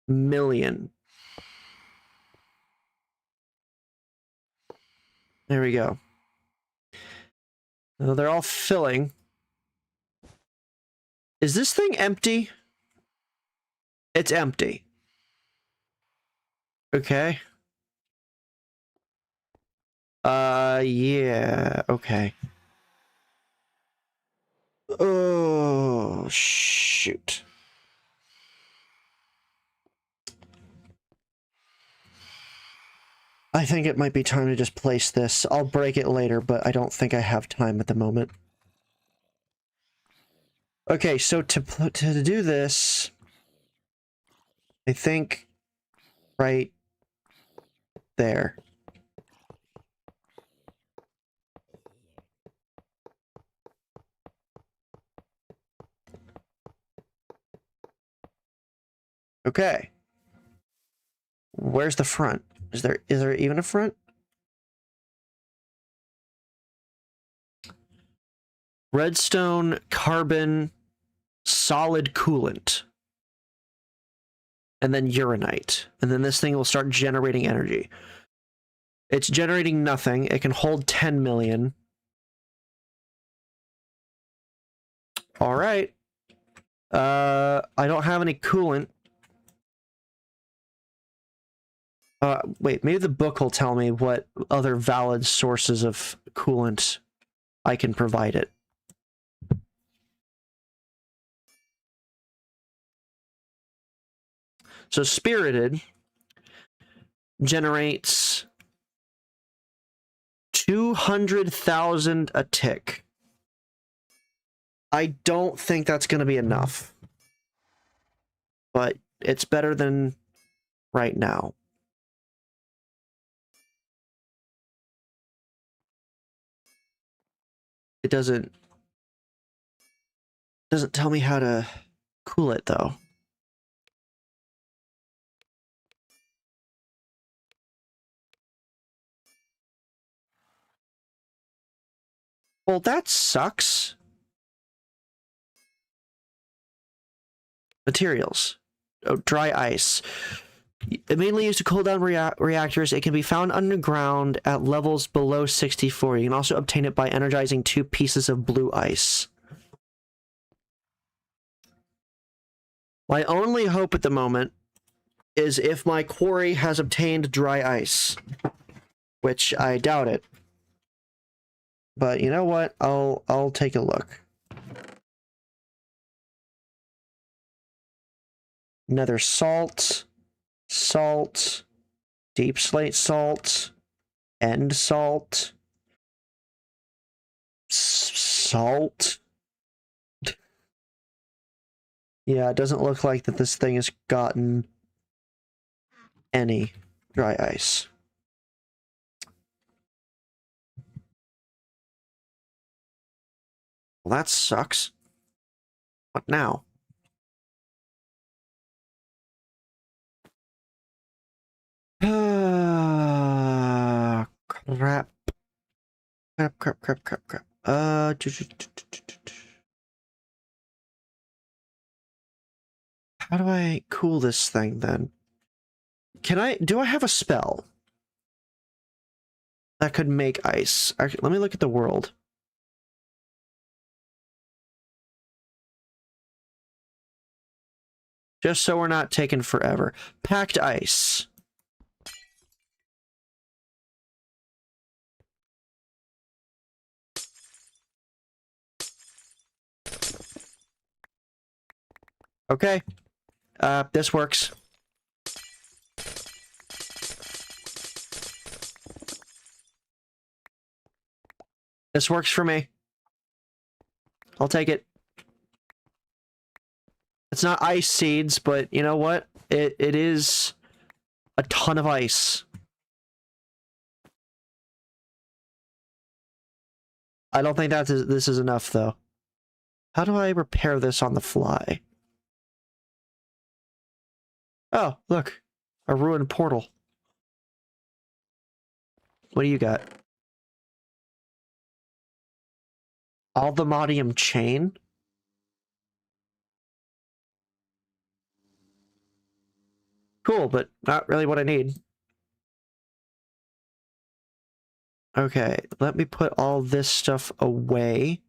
Speaker 2: million. There we go. Now they're all filling. Is this thing empty? It's empty. Okay. Yeah, okay. Oh, shoot. I think it might be time to just place this. I'll break it later, but I don't think I have time at the moment. Okay, so to do this, I think right there. Okay. Where's the front? Is there even a front? Redstone, carbon, solid coolant. And then uranite. And then this thing will start generating energy. It's generating nothing. It can hold 10 million. All right. I don't have any coolant. Wait, maybe the book will tell me what other valid sources of coolant I can provide it. So Spirited generates 200,000 a tick. I don't think that's going to be enough. But it's better than right now. It doesn't tell me how to cool it though. Well, that sucks. Materials. Oh, dry ice. Mainly used to cool down reactors. It can be found underground at levels below 64. You can also obtain it by energizing 2 pieces of blue ice. My only hope at the moment is if my quarry has obtained dry ice, which I doubt it. But you know what? I'll take a look. Nether salt, salt, deep slate salt, end salt, salt. Yeah, it doesn't look like that this thing has gotten any dry ice. Well, that sucks. What now? Crap. Crap. How do I cool this thing then? Do I have a spell that could make ice? Actually, let me look at the world. Just so we're not taking forever. Packed ice. Okay. This works. This works for me. I'll take it. It's not ice seeds, but you know what? It is a ton of ice. I don't think this is enough, though. How do I repair this on the fly? Oh, look. A ruined portal. What do you got? Aldemodium chain? Cool, but not really what I need. Okay, let me put all this stuff away.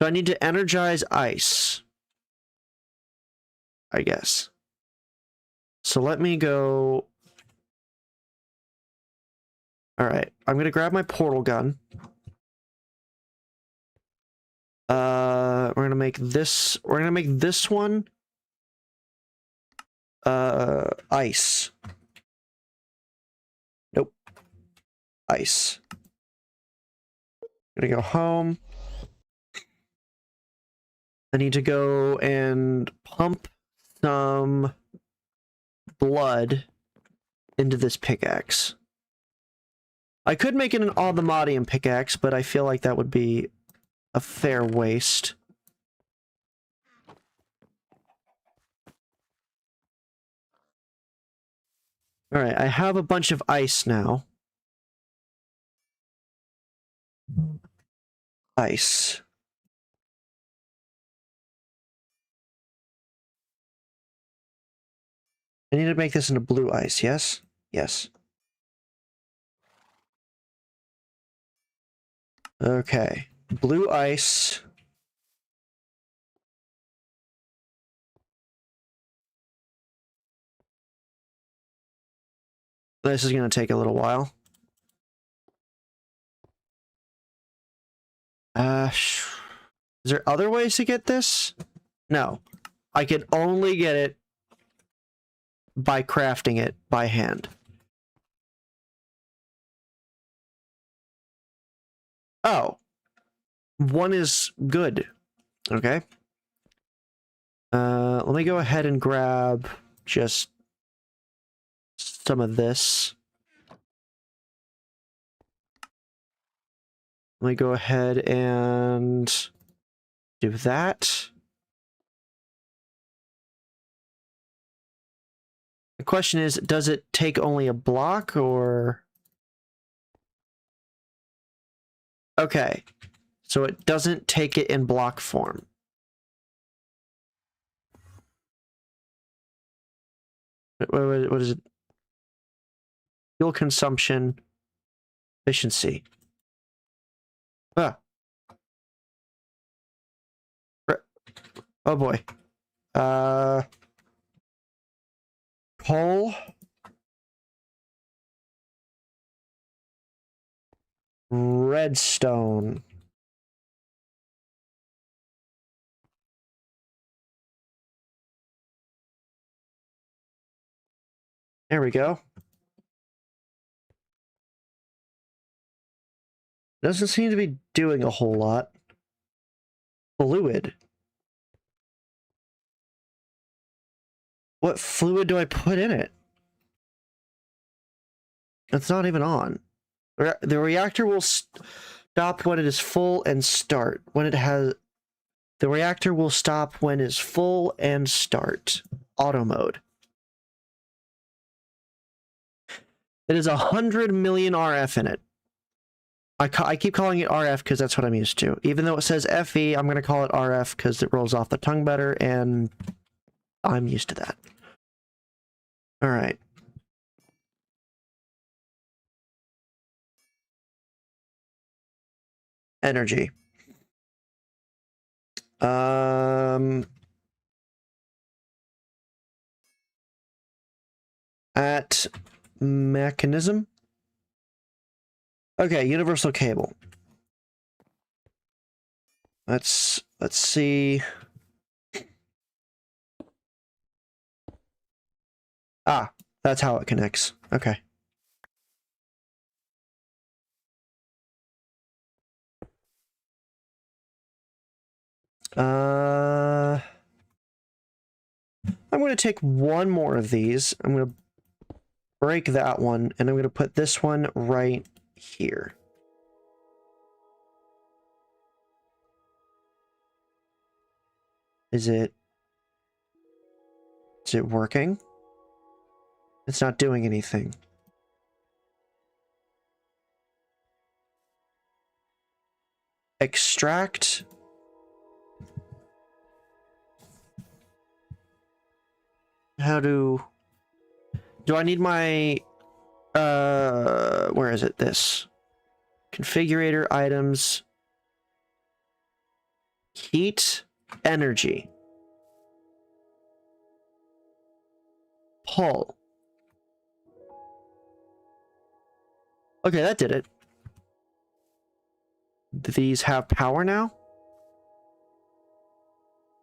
Speaker 2: So I need to energize ice, I guess. So let me go... Alright, I'm going to grab my portal gun. We're going to make this... We're going to make this one... ice. Nope. Ice. Gonna go home. I need to go and pump some blood into this pickaxe. I could make it an Aldemodium pickaxe, but I feel like that would be a fair waste. Alright, I have a bunch of ice now. Ice. I need to make this into blue ice, yes? Yes. Okay. Blue ice. This is going to take a little while. Is there other ways to get this? No. I can only get it by crafting it by hand. Oh. One is good. Okay. Let me go ahead and grab just some of this. Let me go ahead and do that. The question is, does it take only a block or... Okay. So it doesn't take it in block form. What is it? Fuel consumption, efficiency. Ah. Oh boy. Coal. Redstone. There we go. Doesn't seem to be doing a whole lot. Fluid. What fluid do I put in it? It's not even on. The reactor will stop when it is full and start. When it has... The reactor will stop when it's full and start. Auto mode. It is 100 million RF in it. I keep calling it RF because that's what I'm used to. Even though it says FE, I'm going to call it RF because it rolls off the tongue better, and I'm used to that. All right. Energy. At mechanism. Okay, universal cable. Let's see. Ah, that's how it connects. Okay. I'm going to take one more of these. I'm going to break that one, and I'm going to put this one right here. Is it working? It's not doing anything. Extract. How do I need my where is it? This configurator items, heat, energy, pull. Okay, that did it. Do these have power now?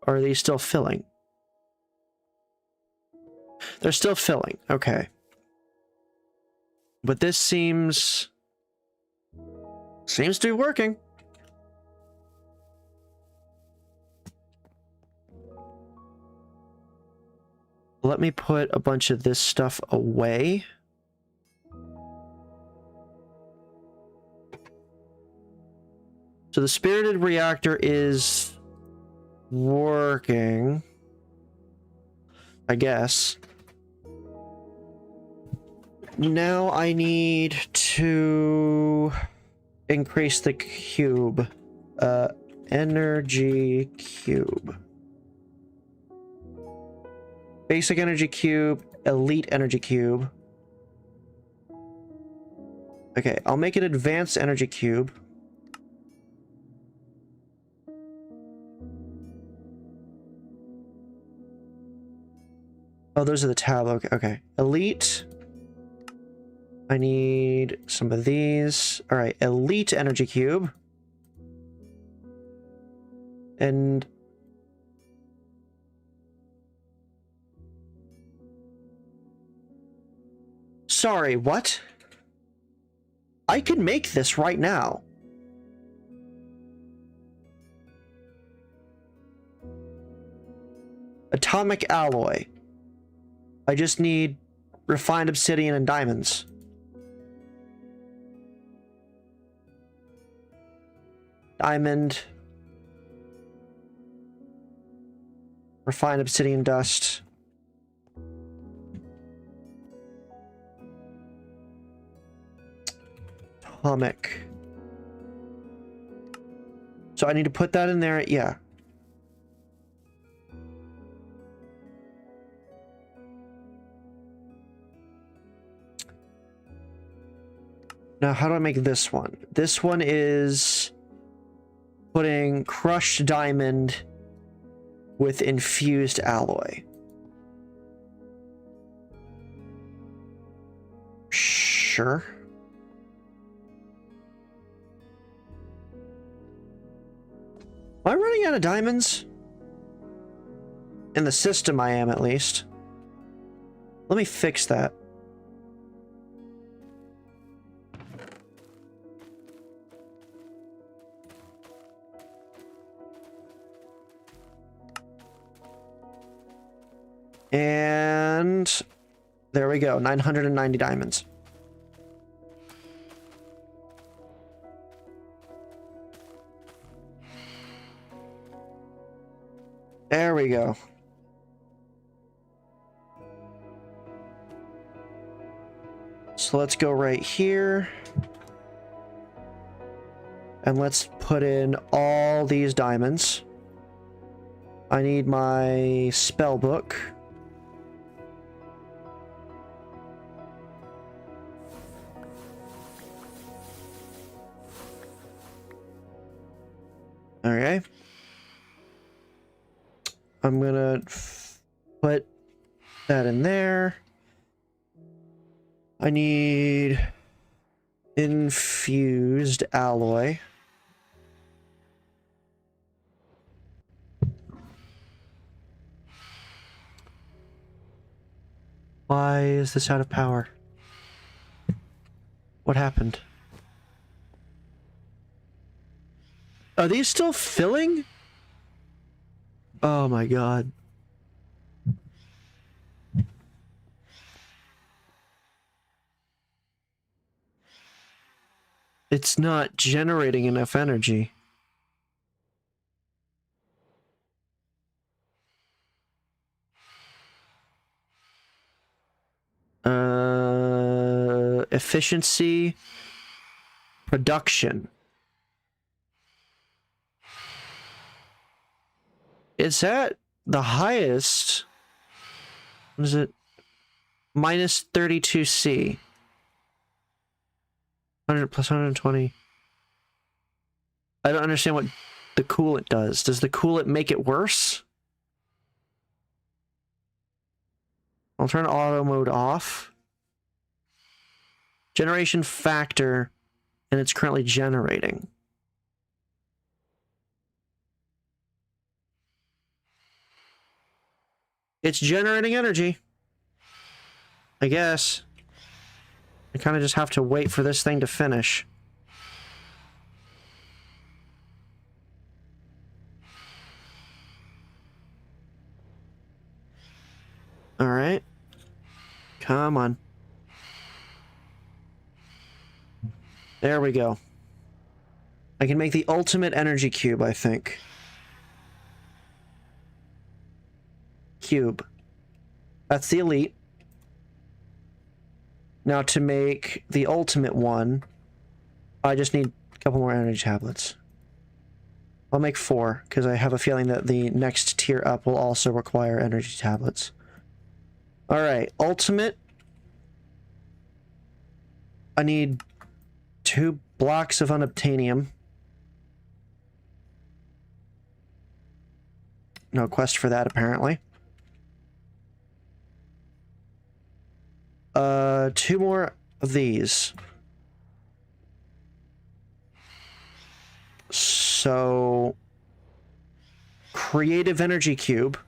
Speaker 2: Or are these still filling? They're still filling. Okay. But this seems to be working. Let me put a bunch of this stuff away. So the spirited reactor is working, I guess. Now I need to increase the cube. Energy cube. Basic energy cube, elite energy cube. Okay, I'll make an advanced energy cube. Oh, those are the tab. Okay. Elite. I need some of these. All right, elite energy cube. And sorry, what? I can make this right now. Atomic alloy. I just need refined obsidian and diamonds. Diamond. Refined obsidian dust. Atomic. So I need to put that in there, yeah. Now, how do I make this one? This one is putting crushed diamond with infused alloy. Sure. Am I running out of diamonds? In the system I am, at least. Let me fix that. And there we go, 990 diamonds. There we go. So let's go right here. And let's put in all these diamonds. I need my spell book. Okay. I'm gonna put that in there. I need infused alloy. Why is this out of power? What happened? Are these still filling? Oh my god. It's not generating enough energy. efficiency, production. It's at the highest. What is it? Minus 32C. 100 plus 120. I don't understand what the coolant does. Does the coolant make it worse? I'll turn auto mode off. Generation factor, and it's currently generating. It's generating energy. I guess. I kind of just have to wait for this thing to finish. Alright. Come on. There we go. I can make the ultimate energy cube, I think. Cube. That's the elite. Now to make the ultimate one, I just need a couple more energy tablets. I'll make 4, because I have a feeling that the next tier up will also require energy tablets. Alright, ultimate. I need 2 blocks of unobtainium. No quest for that, apparently. 2 more of these. So... Creative energy cube.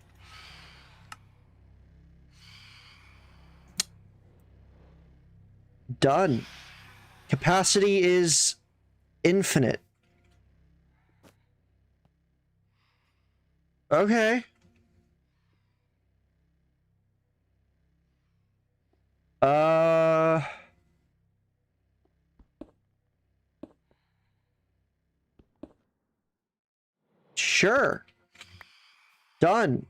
Speaker 2: Done. Capacity is infinite. Okay. Sure. Done.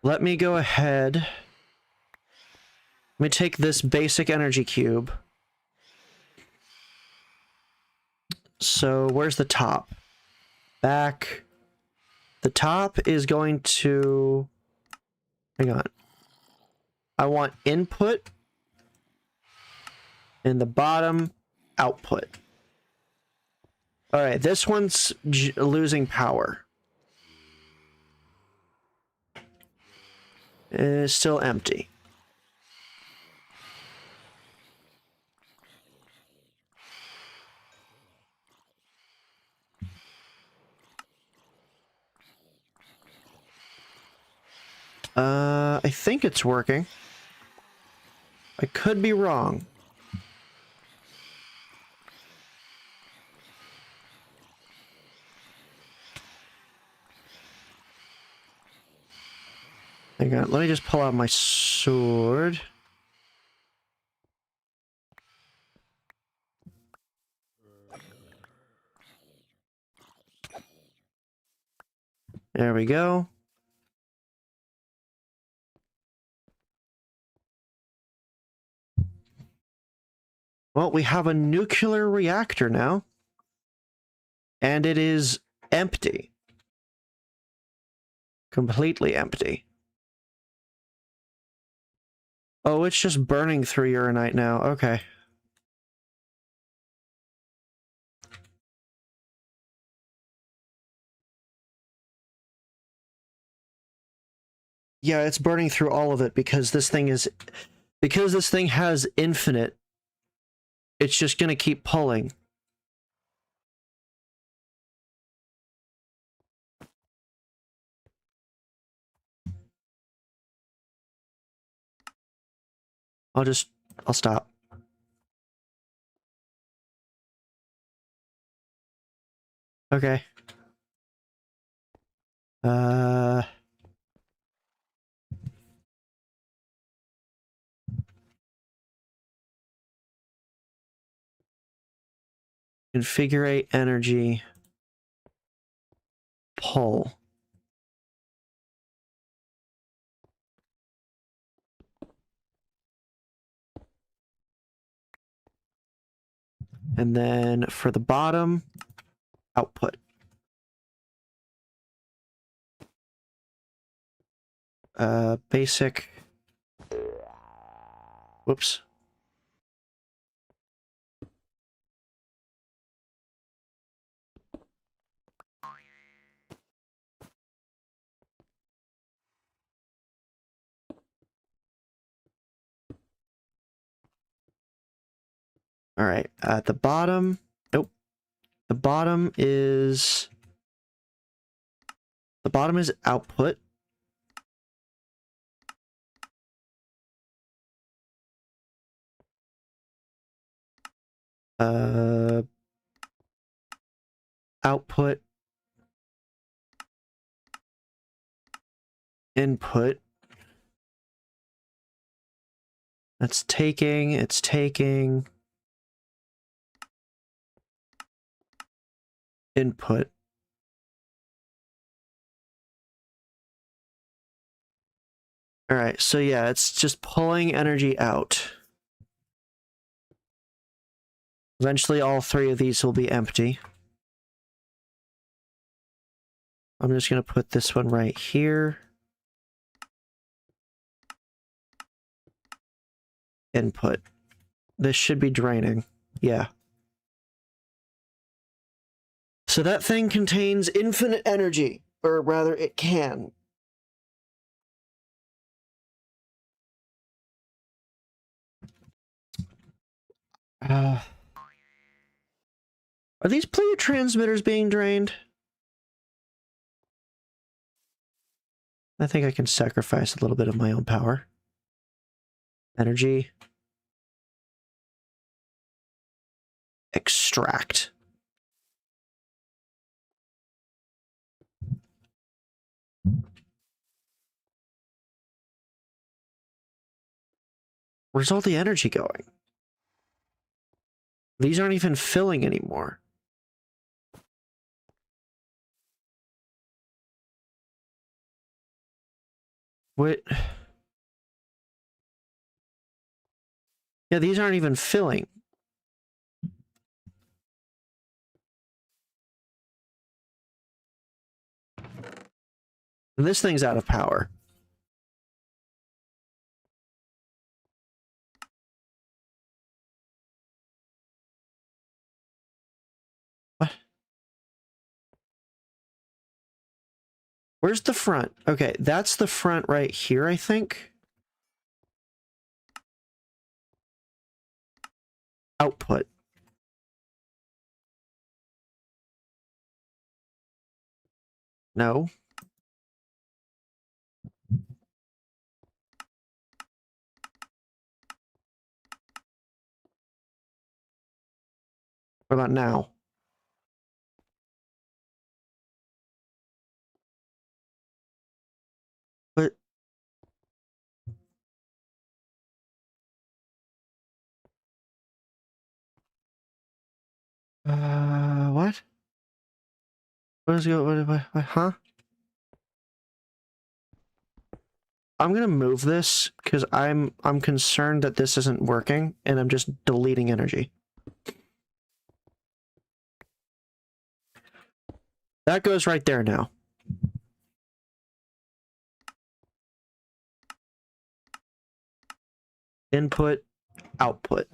Speaker 2: Let me go ahead. Let me take this basic energy cube. So, where's the top? Back. The top is going to... Hang on. I want input. And the bottom, output. Alright, this one's losing power. It's still empty. I think it's working. I could be wrong. Hang on, let me just pull out my sword. There we go. Well, we have a nuclear reactor now. And it is empty. Completely empty. Oh, it's just burning through uranite now. Okay. Yeah, it's burning through all of it because this thing is... Because this thing has infinite, it's just gonna keep pulling. I'll stop. Okay. Configure energy. Pull. And then for the bottom, output. Basic. Whoops. All right, at the bottom, nope. The bottom is output. Output, input. It's taking, input. All right, so yeah, it's just pulling energy out. Eventually, all three of these will be empty. I'm just going to put this one right here. Input. This should be draining. Yeah. So that thing contains infinite energy, or rather, it can. Are these player transmitters being drained? I think I can sacrifice a little bit of my own power. Energy. Extract. Where's all the energy going? These aren't even filling anymore. What? Yeah, these aren't even filling. And this thing's out of power. What? Where's the front? Okay, that's the front right here, I think. Output. No. What about now? What? What? What is going? What, huh? I'm gonna move this because I'm concerned that this isn't working, and I'm just deleting energy. That goes right there now. Input, output.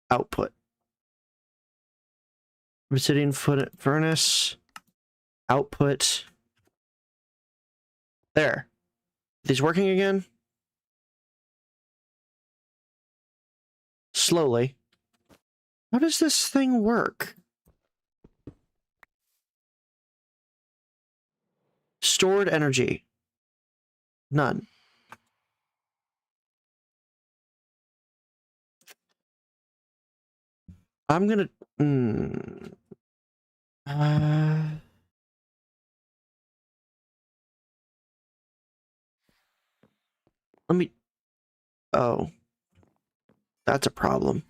Speaker 2: Output. Obsidian furnace. Output. There. These working again? Slowly. How does this thing work? Stored energy. None. I'm gonna... let me... Oh. That's a problem.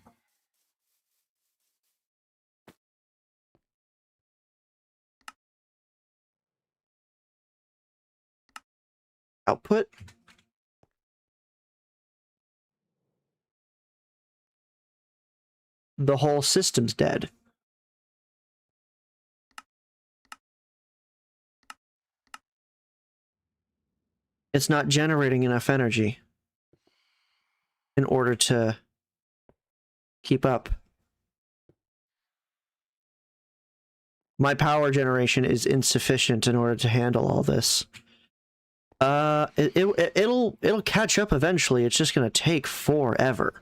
Speaker 2: Output. the whole system's dead. It's not generating enough energy in order to keep up. My power generation is insufficient in order to handle all this. It'll catch up eventually. It's just gonna take forever.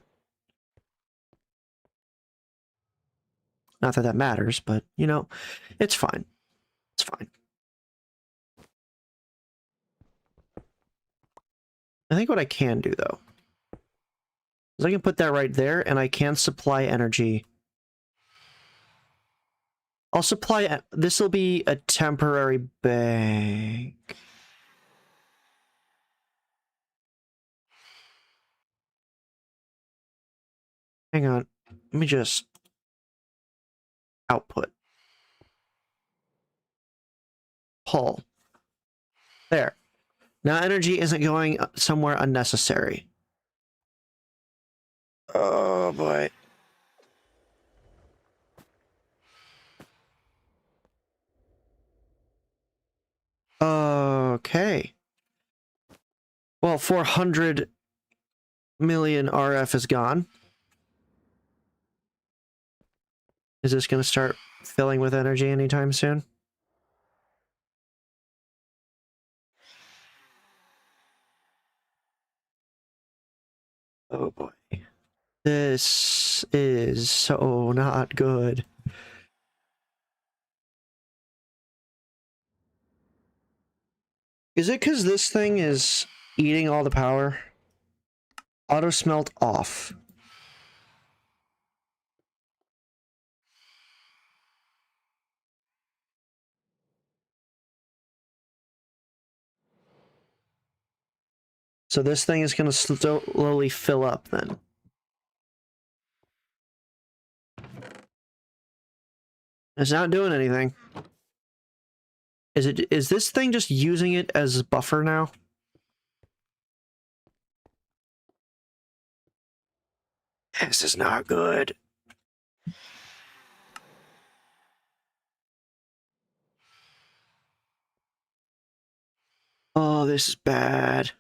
Speaker 2: Not that that matters, but you know, it's fine. It's fine. I think what I can do though is I can put that right there, and I can supply energy. I'll supply. This will be a temporary bank. Hang on. Let me just output. Pull. There. Now energy isn't going somewhere unnecessary. Oh boy. Okay. Well, 400 million RF is gone. Is this going to start filling with energy anytime soon? Oh boy. This is so not good. Is it because this thing is eating all the power? Auto smelt off. So this thing is going to slowly fill up then. It's not doing anything. Is this thing just using it as a buffer now? This is not good. Oh, this is bad.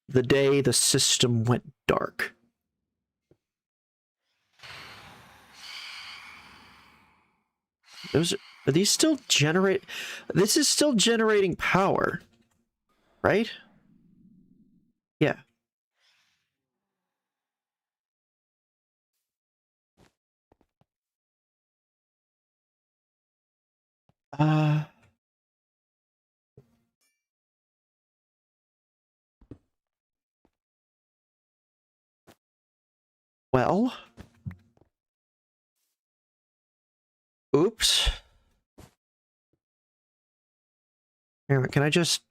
Speaker 2: The day the system went dark. Are these still generate? This is still generating power, right? Yeah. Uh. Well. Oops. Hang on, can I just...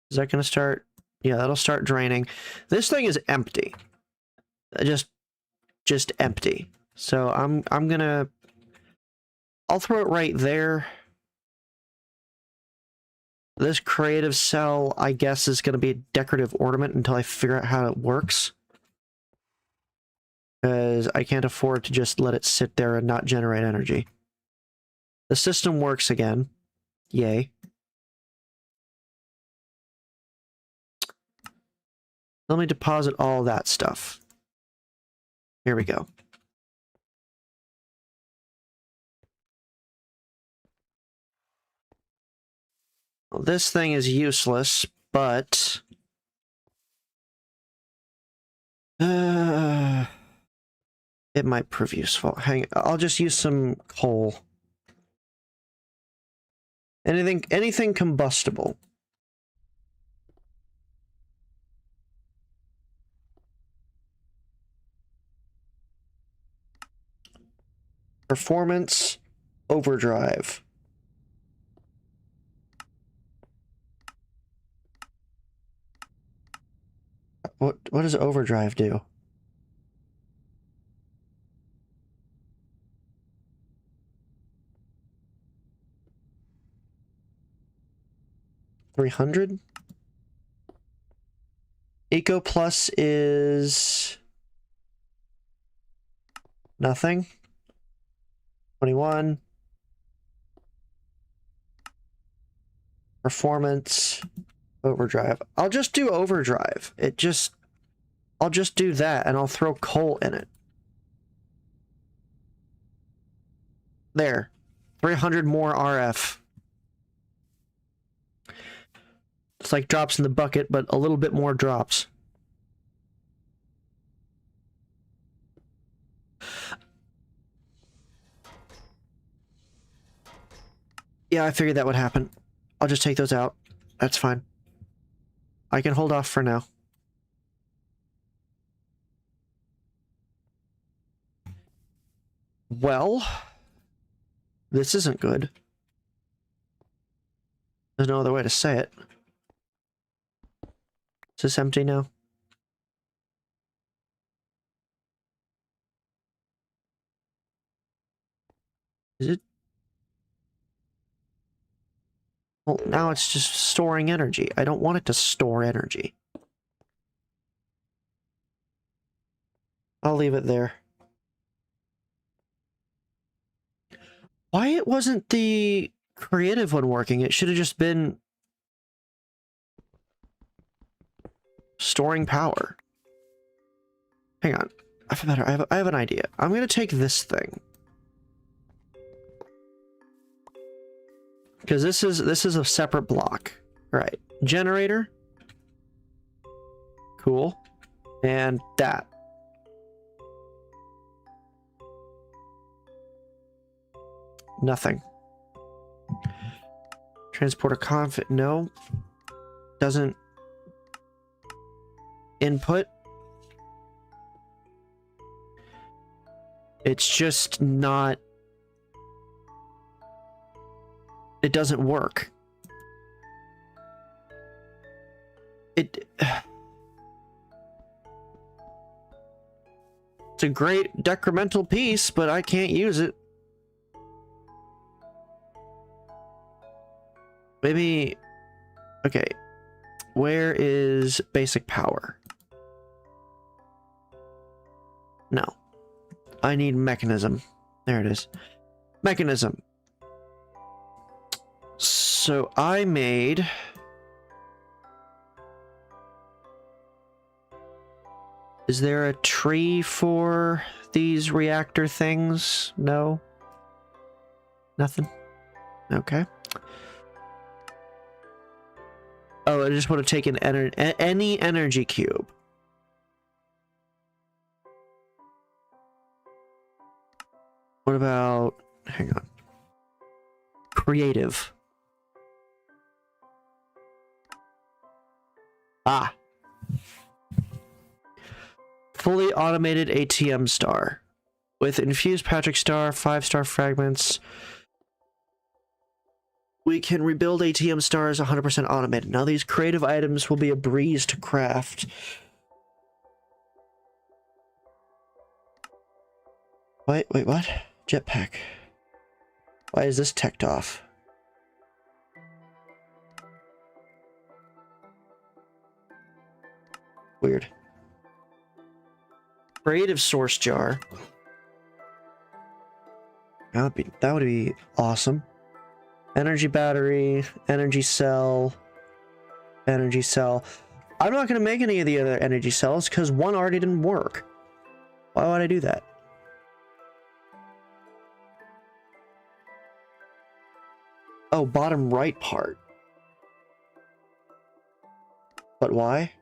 Speaker 2: Is that going to start? Yeah, that'll start draining. This thing is empty. Just empty. So I'm gonna... I'll throw it right there. This creative cell, I guess, is going to be a decorative ornament until I figure out how it works. Because I can't afford to just let it sit there and not generate energy. The system works again. Yay. Let me deposit all that stuff. Here we go. Well, this thing is useless, but... it might prove useful. I'll just use some coal. Anything combustible. Performance overdrive. What does overdrive do? $300? Eco Plus is Nothing. 21. Performance. Overdrive. I'll just do overdrive. I'll just do that and I'll throw coal in it. There. 300 more RF. It's like drops in the bucket, but a little bit more drops. Yeah, I figured that would happen. I'll just take those out. That's fine. I can hold off for now. Well, this isn't good. There's no other way to say it. Is this empty now? Is it? Well, now it's just storing energy. I don't want it to store energy. I'll leave it there. Why it wasn't the creative one working? It should have just been storing power. Hang on. I have an idea. I'm going to take this thing. Because this is a separate block. Right. Generator. Cool. And that. Nothing. Transporter config. No. Doesn't. Input. It's just not. It doesn't work. It's a great decremental piece, but I can't use it. Maybe. Okay. Where is basic power? No. I need mechanism. There it is. Mechanism. So I made... Is there a tree for these reactor things? No? Nothing? Okay. Oh, I just want to take an any energy cube. What about... Hang on. Creative. Ah. Fully automated ATM star. With infused Patrick star, 5-star fragments. We can rebuild ATM stars 100% automated. Now these creative items will be a breeze to craft. Wait, what? Jetpack. Why is this teched off? Weird. Creative source jar. That would be awesome. Energy battery, energy cell, energy cell. I'm not going to make any of the other energy cells because one already didn't work. Why would I do that? Oh, bottom right part. But why?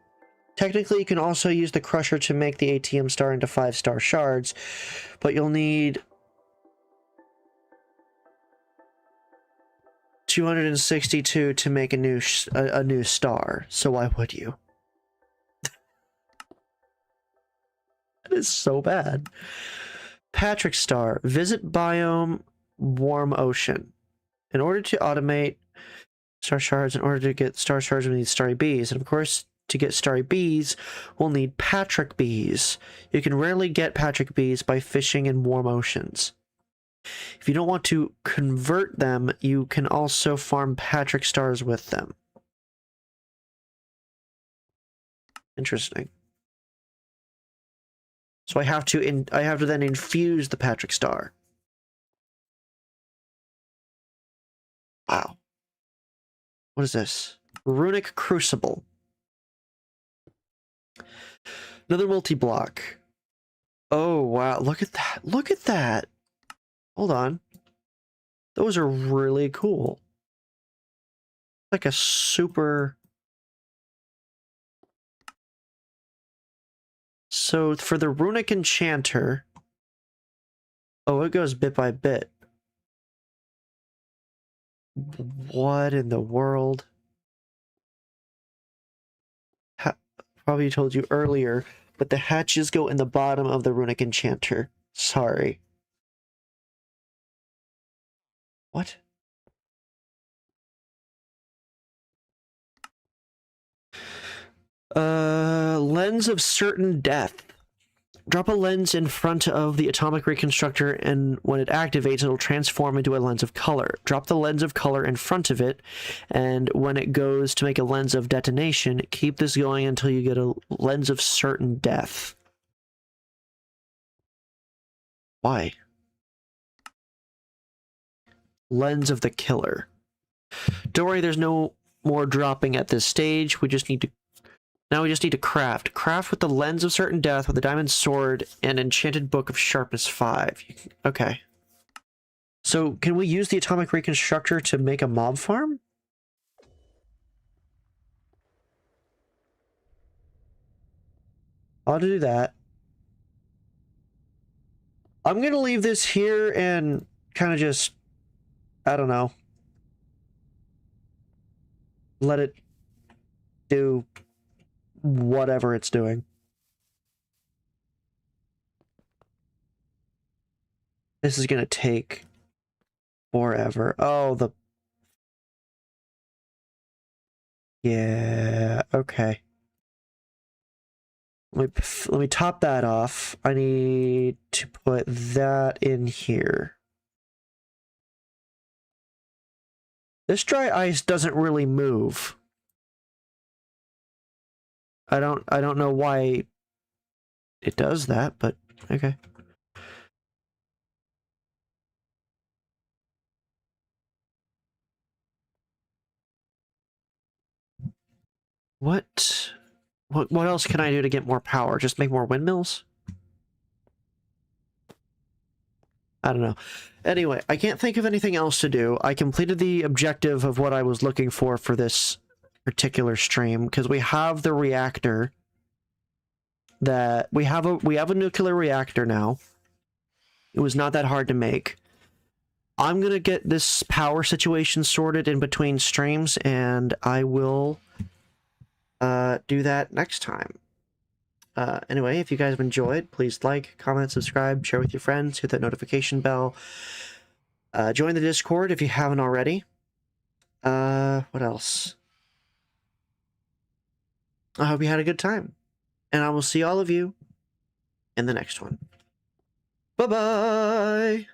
Speaker 2: Technically, you can also use the crusher to make the ATM star into 5-star shards, but you'll need 262 to make a new star. So why would you? That is so bad. Patrick star. Visit biome warm ocean. In order to automate star shards, in order to get star shards, we need starry bees. And of course, to get starry bees, we'll need Patrick bees. You can rarely get Patrick bees by fishing in warm oceans. If you don't want to convert them, you can also farm Patrick stars with them. Interesting. So I have to then infuse the Patrick Star. Wow. What is this? Runic Crucible. Another multi-block. Oh, wow. Look at that. Look at that. Hold on. Those are really cool. Like a super... So for the Runic Enchanter... Oh, it goes bit by bit. What in the world? Probably told you earlier, but the hatches go in the bottom of the Runic Enchanter. Sorry. What? Lens of Certain Death. Drop a lens in front of the Atomic Reconstructor, and when it activates, it'll transform into a lens of color. Drop the lens of color in front of it, and when it goes to make a lens of detonation, keep this going until you get a lens of certain death. Why? Lens of the killer. Don't worry, there's no more dropping at this stage. We just need to craft. Craft with the lens of certain death, with a diamond sword, and enchanted book of sharpness 5. Okay. So, can we use the Atomic Reconstructor to make a mob farm? I'll do that. I'm gonna leave this here and kind of just, I don't know, let it do whatever it's doing. This is gonna take forever. Oh, yeah, okay. Let me top that off. I need to put that in here. This dry ice doesn't really move. I don't know why it does that, but okay. What else can I do to get more power? Just make more windmills? I don't know. Anyway, I can't think of anything else to do. I completed the objective of what I was looking for this particular stream, because we have the reactor that we have a nuclear reactor now. It was not that hard to make. I'm gonna get this power situation sorted in between streams, and I will do that next time. Anyway, if you guys have enjoyed, please like, comment, subscribe, share with your friends, hit that notification bell. Join the Discord if you haven't already. What else? I hope you had a good time. And I will see all of you in the next one. Bye-bye!